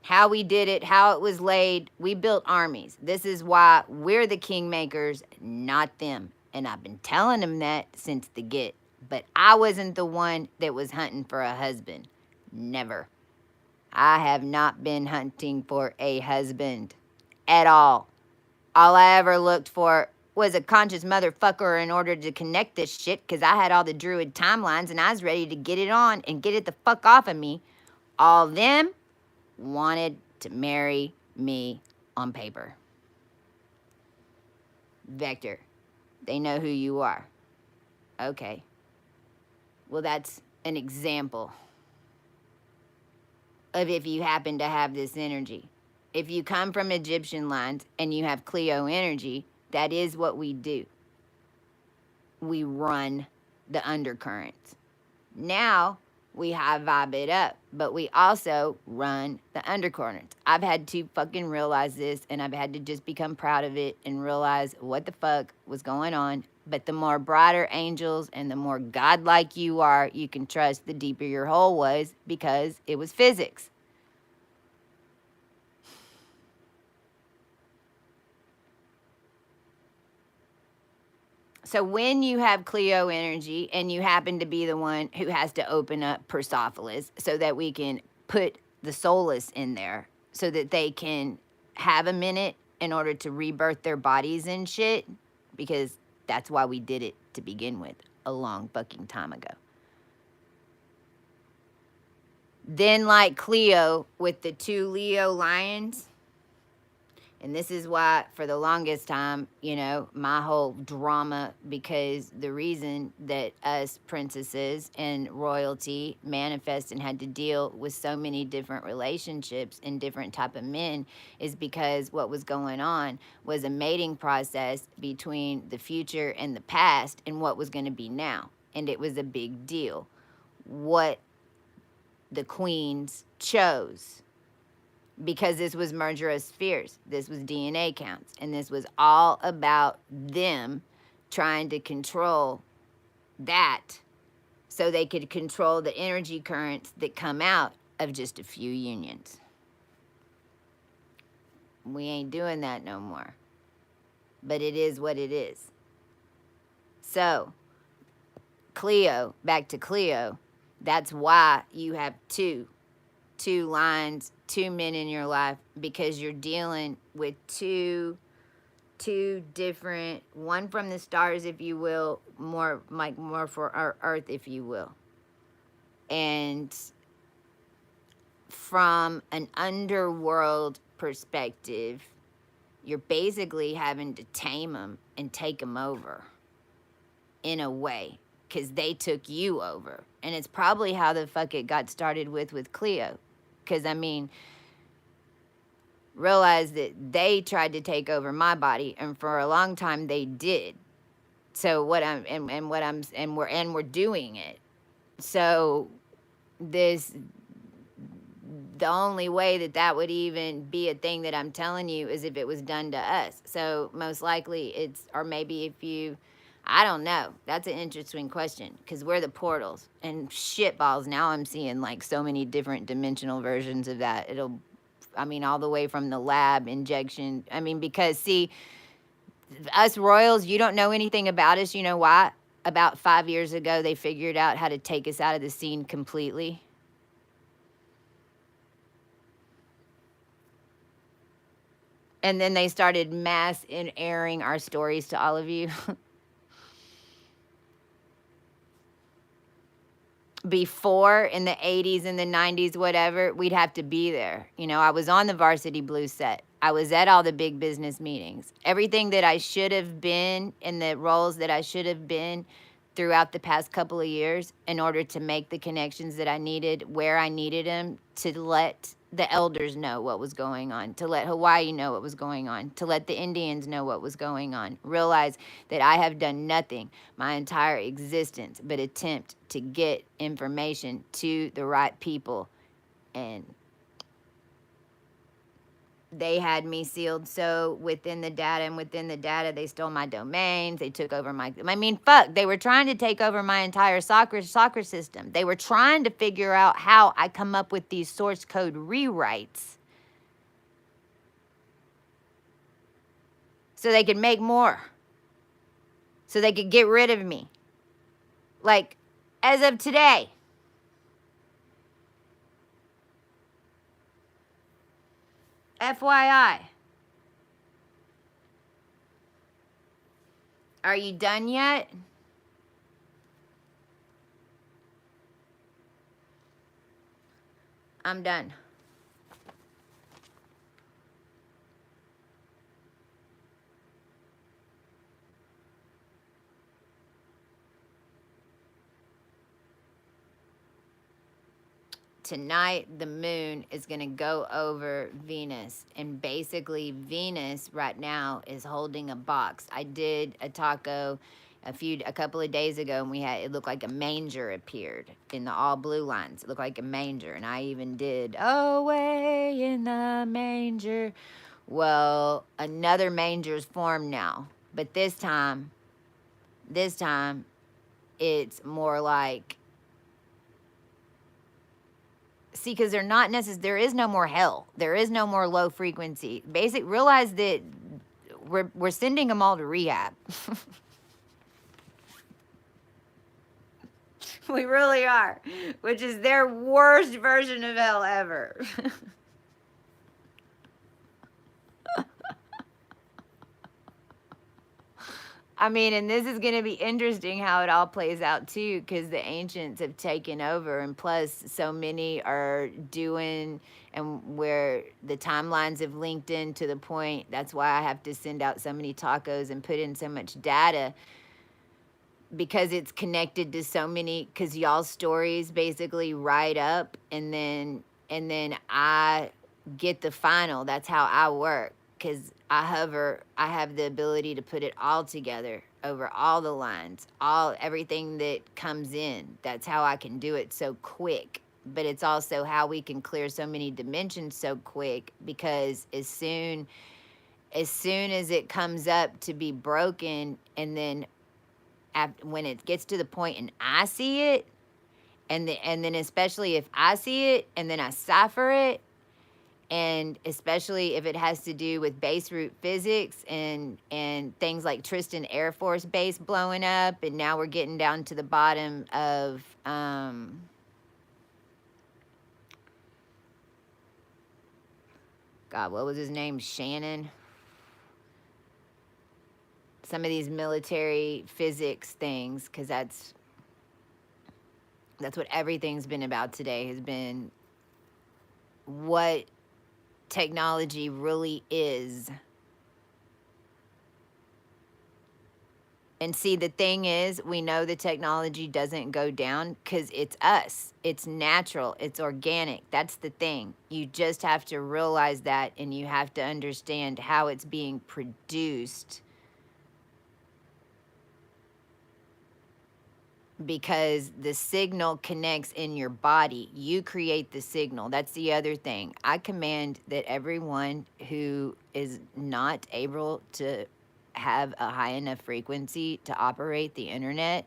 How we did it, how it was laid. We built armies. This is why we're the kingmakers, not them. And I've been telling them that since the get. But I wasn't the one that was hunting for a husband. Never. I have not been hunting for a husband at all. All I ever looked for was a conscious motherfucker in order to connect this shit, because I had all the druid timelines and I was ready to get it on and get it the fuck off of me. All them wanted to marry me on paper. Vector, they know who you are. Okay, Well, that's an example of if you happen to have this energy. If you come from Egyptian lines and you have Cleo energy, that is what we do. We run the undercurrents. Now we high vibe it up, but we also run the undercurrents. I've had to fucking realize this, and I've had to just become proud of it and realize what the fuck was going on. But the more brighter angels and the more godlike you are, you can trust, the deeper your hole was, because it was physics. So when you have Cleo energy and you happen to be the one who has to open up Persepolis so that we can put the soulless in there so that they can have a minute in order to rebirth their bodies and shit, because that's why we did it to begin with a long fucking time ago. Then like Cleo with the 2 Leo lions. And this is why, for the longest time, you know, my whole drama, because the reason that us princesses and royalty manifest and had to deal with so many different relationships and different type of men is because what was going on was a mating process between the future and the past and what was going to be now. And it was a big deal what the queens chose, because this was merger of spheres, this was DNA counts, and this was all about them trying to control that so they could control the energy currents that come out of just a few unions. We ain't doing that no more. But it is what it is. So, Cleo, back to Cleo, that's why you have two lines, 2 men in your life, because you're dealing with two different, one from the stars, if you will, more for our earth, if you will, and from an underworld perspective, you're basically having to tame them and take them over in a way, because they took you over. And it's probably how the fuck it got started with Cleo. Because, I mean, realize that they tried to take over my body, and for a long time they did. So we're doing it. So this, the only way that would even be a thing that I'm telling you is if it was done to us. So most likely it's, or maybe if you, I don't know. That's an interesting question, because we're the portals and shitballs. Now I'm seeing like so many different dimensional versions of that. It'll, I mean, all the way from the lab injection. I mean, because see, us royals, you don't know anything about us. You know why? About 5 years ago, they figured out how to take us out of the scene completely. And then they started mass in airing our stories to all of you. Before, in the 80s and the 90s, whatever, we'd have to be there. You know, I was on the Varsity Blues set. I was at all the big business meetings. Everything that I should have been in the roles that I should have been throughout the past couple of years, in order to make the connections that I needed where I needed them, to let the elders know what was going on, to let Hawaii know what was going on, to let the Indians know what was going on. Realize that I have done nothing my entire existence but attempt to get information to the right people. And they had me sealed. So within the data, and within the data, they stole my domains. They took over my, I mean, fuck, they were trying to take over my entire soccer system. They were trying to figure out how I come up with these source code rewrites so they could make more, so they could get rid of me. Like, as of today. FYI. Are you done yet? I'm done. tonight the moon is going to go over Venus, and basically Venus right now is holding a box. I did a taco a couple of days ago, and it looked like a manger appeared in the all blue lines. It looked like a manger, and I even did away in the manger. Well, another manger's formed now, but this time it's more like, see, because they're not necessarily, there is no more hell. There is no more low frequency. Realize that we're sending them all to rehab. We really are, which is their worst version of hell ever. I mean, and this is going to be interesting how it all plays out too, because the ancients have taken over, and plus, so many are doing, and where the timelines have linked in to the point. That's why I have to send out so many tacos and put in so much data, because it's connected to so many. Because y'all's stories basically write up, and then I get the final. That's how I work, because I have the ability to put it all together over all the lines, everything that comes in. That's how I can do it so quick. But it's also how we can clear so many dimensions so quick, because as soon as it comes up to be broken, and then when it gets to the point and I see it, and then especially if I see it and then I cipher it, and especially if it has to do with base root physics and things like Tristan Air Force Base blowing up, and now we're getting down to the bottom of God, what was his name? Shannon. Some of these military physics things, because that's what everything's been about today, has been what technology really is. And see, the thing is, we know the technology doesn't go down because it's us. It's natural. It's organic. That's the thing. You just have to realize that, and you have to understand how it's being produced. Because the signal connects in your body. You create the signal. That's the other thing. I command that everyone who is not able to have a high enough frequency to operate the internet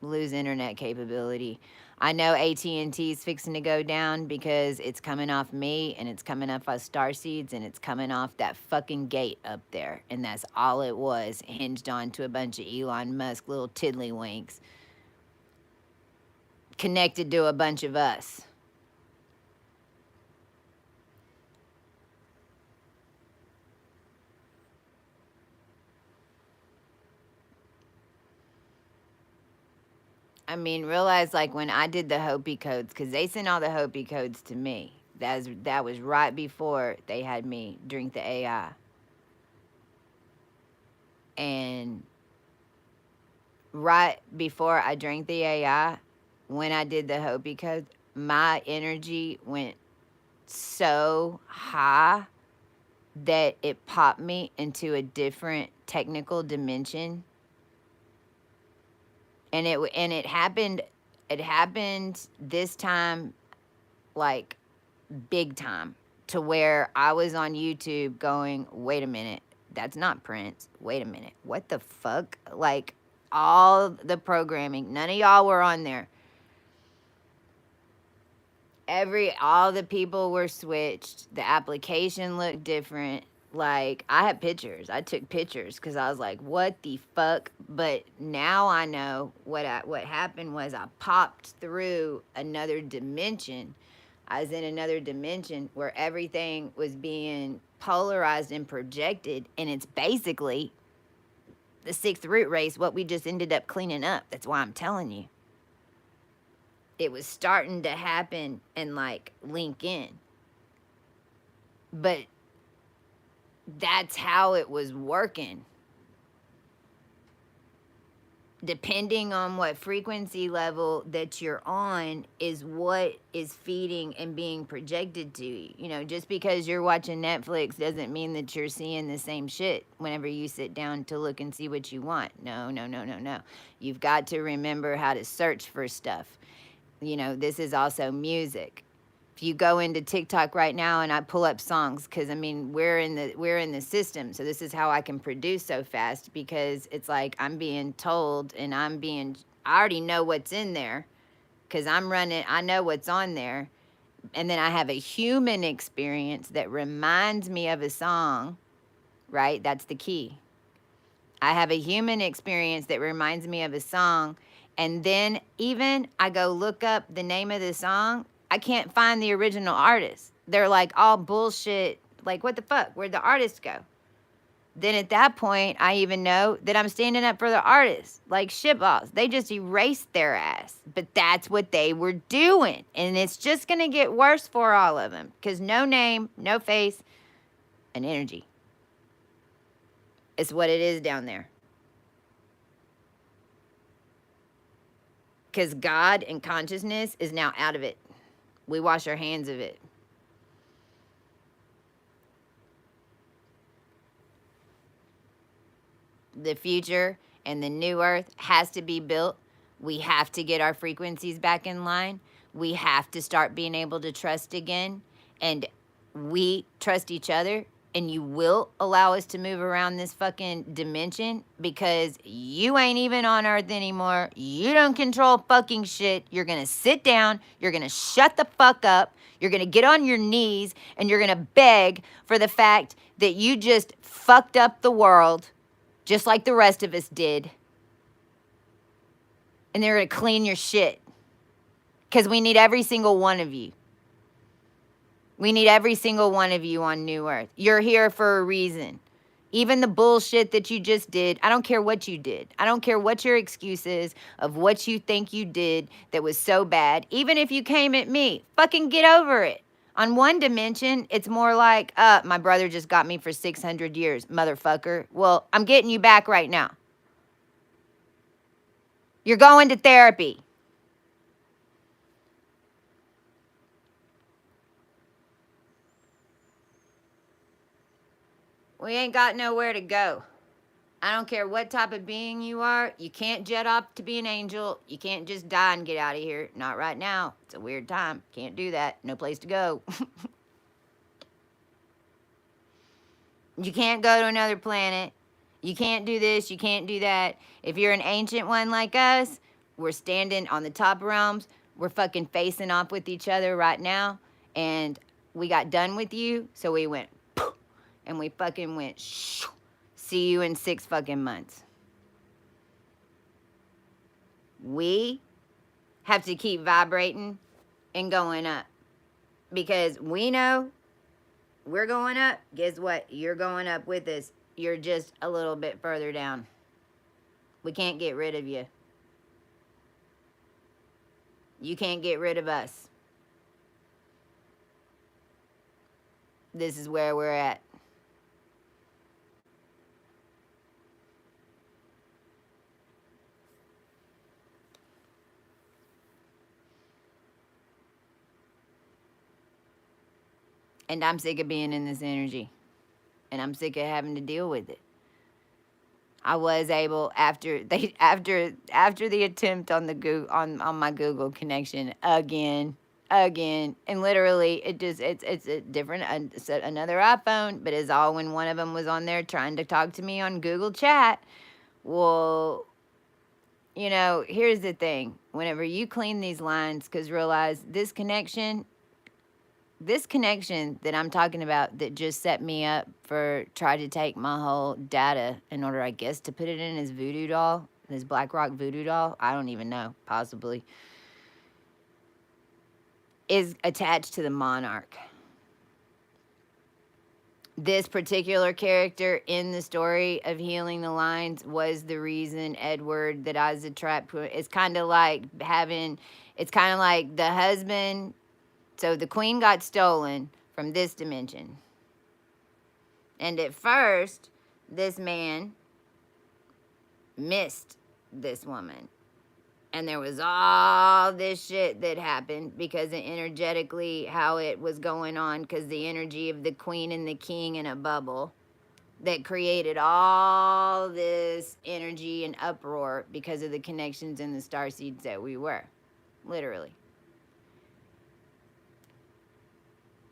lose internet capability. I know AT&T is fixing to go down because it's coming off me, and it's coming off us starseeds, and it's coming off that fucking gate up there. And that's all it was, hinged on to a bunch of Elon Musk little tiddlywinks connected to a bunch of us. I mean, realize, like, when I did the Hopi codes, because they sent all the Hopi codes to me. That was right before they had me drink the AI. And right before I drank the AI, when I did the Hopi codes, my energy went so high that it popped me into a different technical dimension. And it happened this time, like, big time, to where I was on YouTube going, wait a minute, that's not Prince. Wait a minute, what the fuck? Like, all the programming, none of y'all were on there. All the people were switched. The application looked different. Like, I had pictures. I took pictures because I was like, what the fuck? But now I know what happened was I popped through another dimension. I was in another dimension where everything was being polarized and projected, and it's basically the sixth root race, what we just ended up cleaning up. That's why I'm telling you. It was starting to happen and, like, link in. But that's how it was working. depending on what frequency level that you're on is what is feeding and being projected to you. You know, just because you're watching Netflix doesn't mean that you're seeing the same shit whenever you sit down to look and see what you want. No, no, no, no, no. You've got to remember how to search for stuff. You know, this is also music. If you go into TikTok right now and I pull up songs, because I mean we're in the system, so this is how I can produce so fast, because it's like I'm being told and I already know what's in there because I know what's on there, and then I have a human experience that reminds me of a song, right? That's the key. I have a human experience that reminds me of a song, and then even I go look up the name of the song, I can't find the original artist. They're like all bullshit. Like, what the fuck? Where'd the artist go? Then at that point, I even know that I'm standing up for the artist. Like shitballs. They just erased their ass. But that's what they were doing. And it's just going to get worse for all of them. Because no name, no face, and energy. It's what it is down there. Because God and consciousness is now out of it. We wash our hands of it. The future and the new earth has to be built. We have to get our frequencies back in line. We have to start being able to trust again. And we trust each other. And you will allow us to move around this fucking dimension because you ain't even on Earth anymore. You don't control fucking shit. You're gonna sit down. You're gonna shut the fuck up. You're gonna get on your knees and you're gonna beg for the fact that you just fucked up the world just like the rest of us did. And they're gonna clean your shit because we need every single one of you. We need every single one of you on New Earth. You're here for a reason. Even the bullshit that you just did, I don't care what you did. I don't care what your excuse is of what you think you did that was so bad. Even if you came at me, fucking get over it. On one dimension, it's more like, my brother just got me for 600 years, motherfucker. Well, I'm getting you back right now. You're going to therapy. We ain't got nowhere to go. I don't care what type of being you are. You can't jet up to be an angel. You can't just die and get out of here. Not right now. It's a weird time. Can't do that. No place to go. You can't go to another planet. You can't do this. You can't do that. If you're an ancient one like us, we're standing on the top realms. We're fucking facing off with each other right now. And we got done with you. So we went poof, and we fucking went shoo. See you in 6 fucking months. We have to keep vibrating and going up. Because we know we're going up. Guess what? You're going up with us. You're just a little bit further down. We can't get rid of you. You can't get rid of us. This is where we're at. And I'm sick of being in this energy. And I'm sick of having to deal with it. I was able after the attempt on the on my Google connection again, and literally it's a different another iPhone, but it's all when one of them was on there trying to talk to me on Google Chat. Well, you know, here's the thing. Whenever you clean these lines, because realize this connection that I'm talking about that just set me up for try to take my whole data in order, I guess, to put it in his voodoo doll, his BlackRock voodoo doll. I don't even know, possibly. Is attached to the monarch. This particular character in the story of Healing the Lines was the reason Edward that I was a trap. It's kind of like the husband. So the queen got stolen from this dimension. And at first, this man missed this woman. And there was all this shit that happened because of energetically how it was going on, because the energy of the queen and the king in a bubble that created all this energy and uproar because of the connections and the star seeds that we were, literally.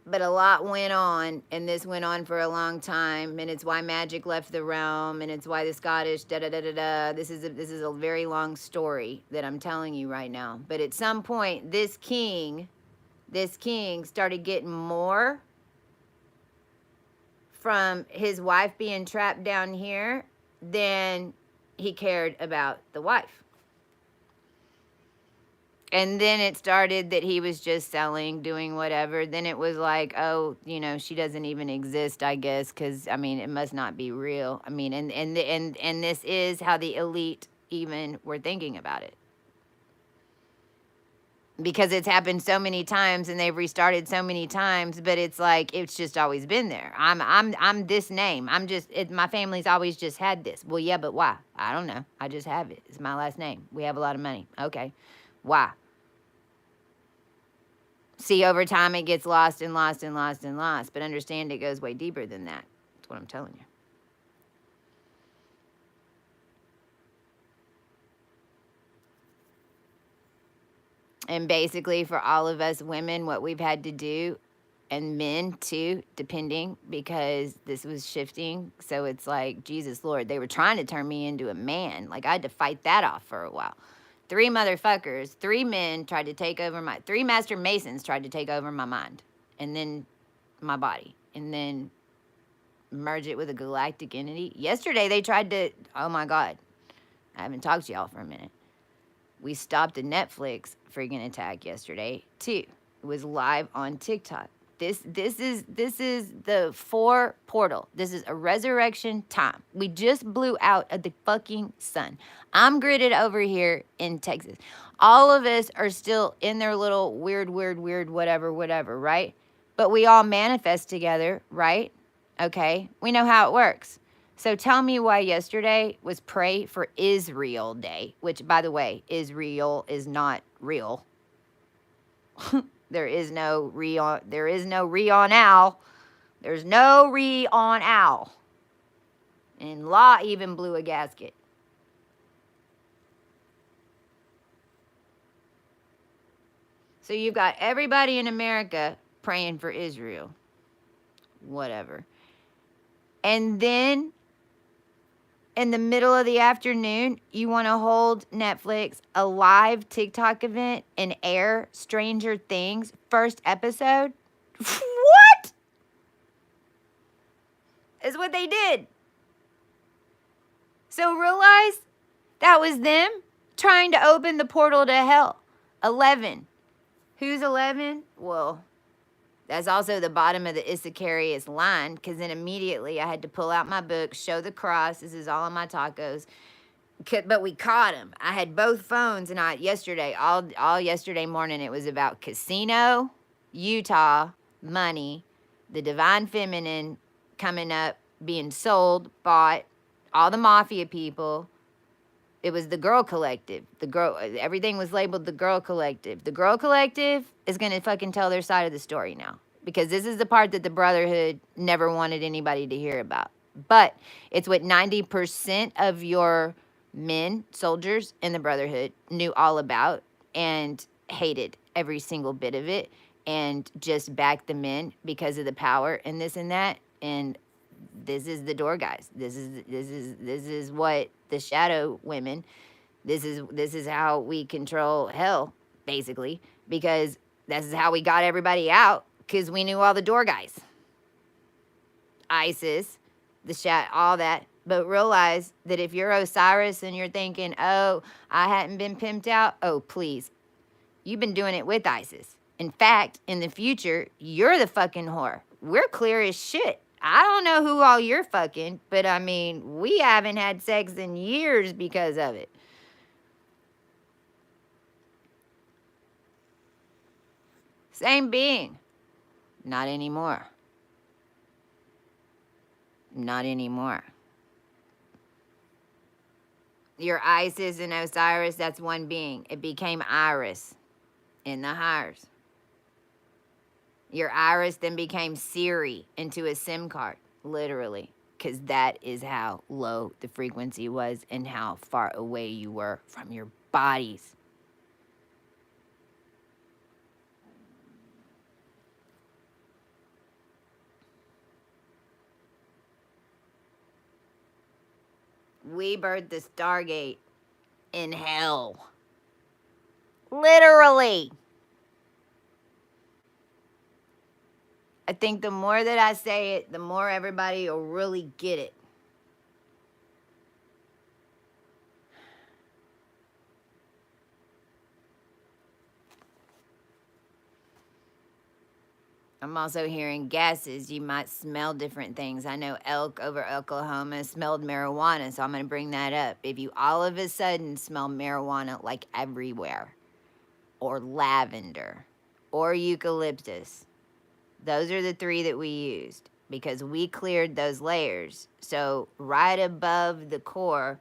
But a lot went on, and this went on for a long time, and it's why magic left the realm, and it's why the Scottish da da da da da. This is a very long story that I'm telling you right now. But at some point, this king started getting more from his wife being trapped down here than he cared about the wife. And then it started that he was just selling, doing whatever. Then it was like, oh, you know, she doesn't even exist, I guess, because, I mean, it must not be real. I mean, and this is how the elite even were thinking about it. Because it's happened so many times and they've restarted so many times, but it's like it's just always been there. I'm this name. My family's always just had this. Well, yeah, but why? I don't know. I just have it. It's my last name. We have a lot of money. Okay. Why? See, over time it gets lost and lost and lost and lost, but understand it goes way deeper than that. That's what I'm telling you. And basically, for all of us women, what we've had to do, and men too, depending, because this was shifting. So it's like, Jesus Lord, they were trying to turn me into a man. Like, I had to fight that off for a while. 3 motherfuckers, 3 men tried to take over 3 master masons tried to take over my mind, and then my body, and then merge it with a galactic entity. Yesterday, they tried to, oh my God, I haven't talked to y'all for a minute. We stopped a Netflix freaking attack yesterday too. It was live on TikTok. This is the 4 portal. This is a resurrection time. We just blew out of the fucking sun. I'm gridded over here in Texas. All of us are still in their little weird, whatever, right? But we all manifest together, right? Okay, we know how it works. So tell me why yesterday was Pray for Israel Day, which, by the way, Israel is not real. There is no re on owl. There's no re on owl. And Law even blew a gasket. So you've got everybody in America praying for Israel. Whatever. And then in the middle of the afternoon, you want to hold Netflix a live TikTok event and air Stranger Things first episode? What? Is what they did. So realize that was them trying to open the portal to hell. 11. Who's 11? Well, that's also the bottom of the Issacharius line, because then immediately I had to pull out my book, show the cross. This is all on my tacos. But we caught him. I had both phones, and yesterday, all yesterday morning, it was about casino, Utah, money, the divine feminine coming up, being sold, bought, all the mafia people. It was the Girl Collective. Everything was labeled the Girl Collective. The Girl Collective is going to fucking tell their side of the story now, because this is the part that the Brotherhood never wanted anybody to hear about. But it's what 90% of your men, soldiers in the Brotherhood knew all about and hated every single bit of it, and just backed the men because of the power and this and that. And this is the door guys. This is what the shadow women. This is how we control hell, basically, because this is how we got everybody out, because we knew all the door guys. ISIS, all that. But realize that if you're Osiris and you're thinking, oh, I hadn't been pimped out, oh, please. You've been doing it with ISIS. In fact, in the future, you're the fucking whore. We're clear as shit. I don't know who all you're fucking, but I mean, we haven't had sex in years because of it. Same being. Not anymore. Not anymore. Your Isis and Osiris, that's one being. It became Iris in the hires. Your Iris then became Siri into a SIM card, literally, because that is how low the frequency was and how far away you were from your bodies. We birthed the Stargate in hell. Literally. I think the more that I say it, the more everybody will really get it. I'm also hearing gases. You might smell different things. I know Elk over Oklahoma smelled marijuana, so I'm going to bring that up. If you all of a sudden smell marijuana like everywhere, or lavender, or eucalyptus, those are the three that we used because we cleared those layers. So right above the core,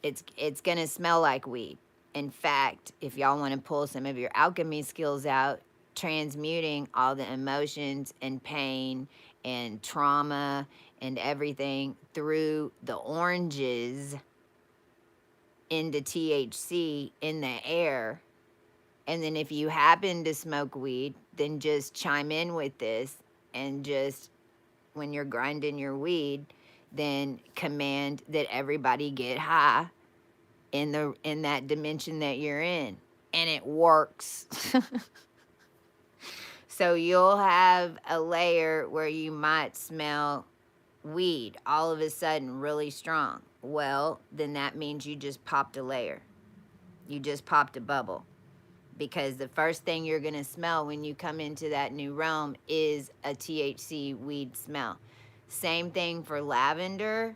it's going to smell like weed. In fact, if y'all want to pull some of your alchemy skills out, transmuting all the emotions and pain and trauma and everything through the oranges into THC in the air. And then if you happen to smoke weed, then just chime in with this and just when you're grinding your weed, then command that everybody get high in that dimension that you're in. And it works. So you'll have a layer where you might smell weed all of a sudden really strong. Well, then that means you just popped a layer. You just popped a bubble. Because the first thing you're going to smell when you come into that new realm is a THC weed smell. Same thing for lavender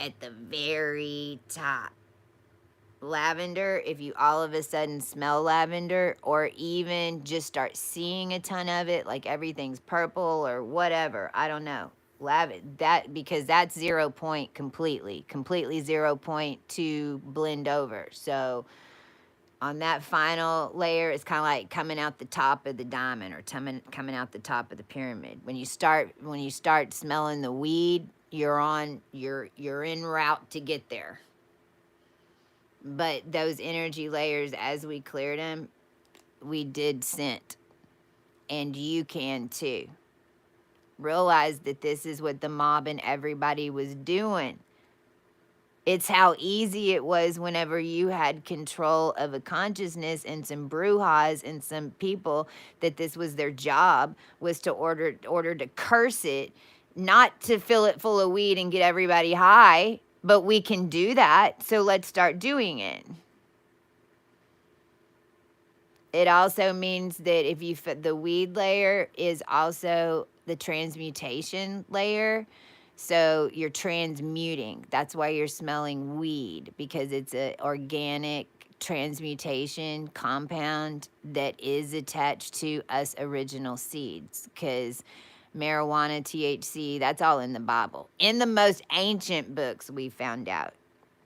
at the very top. Lavender, if you all of a sudden smell lavender or even just start seeing a ton of it, like everything's purple or whatever, I don't know. Because that's 0 point completely 0 point to blend over. So on that final layer, it's kind of like coming out the top of the diamond or coming out the top of the pyramid. When you start smelling the weed, you're en route to get there. But those energy layers, as we cleared them, we did scent. And you can too. Realize that this is what the mob and everybody was doing. It's how easy it was whenever you had control of a consciousness and some brujas and some people that this was their job, was to order to curse it, not to fill it full of weed and get everybody high. But we can do that, so let's start doing it. It also means that if you the weed layer is also the transmutation layer. So you're transmuting. That's why you're smelling weed, because it's an organic transmutation compound that is attached to us original seeds. Because marijuana, THC, that's all in the Bible. In the most ancient books, we found out.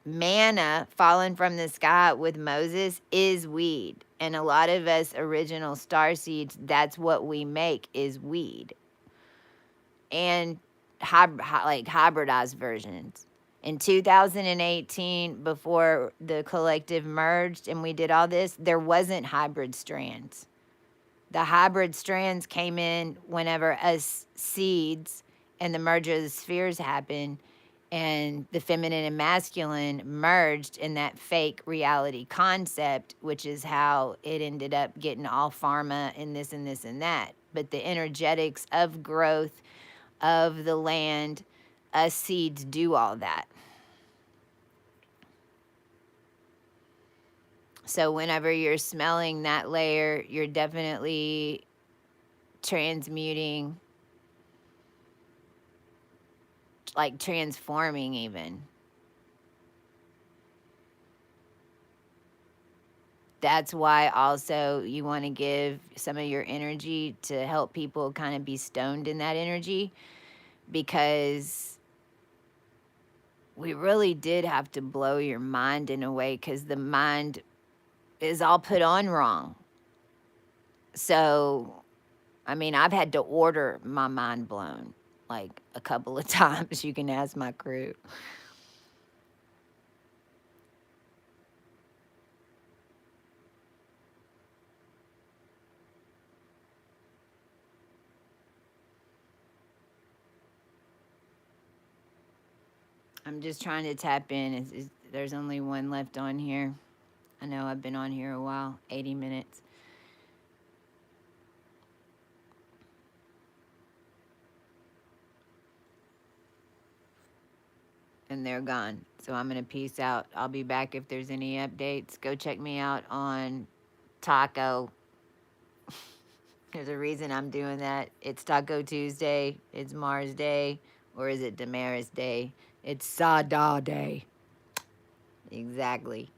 Manna falling from the sky with Moses is weed. And a lot of us original star seeds, that's what we make is weed. And hybridized versions. In 2018, before the collective merged and we did all this, there wasn't hybrid strands. The hybrid strands came in whenever us seeds and the merger of the spheres happened and the feminine and masculine merged in that fake reality concept, which is how it ended up getting all pharma and this and this and that. But the energetics of growth of the land, us seeds do all that. So whenever you're smelling that layer, you're definitely transmuting, like transforming even. That's why also you want to give some of your energy to help people kind of be stoned in that energy, because we really did have to blow your mind in a way because the mind is all put on wrong. So, I mean, I've had to order my mind blown like a couple of times. You can ask my crew. I'm just trying to tap in. There's only one left on here. I know I've been on here a while, 80 minutes, and they're gone. So I'm going to peace out. I'll be back if there's any updates. Go check me out on Taco. There's a reason I'm doing that. It's Taco Tuesday, it's Mars Day, or is it Damaris Day? It's Sada Day. Exactly.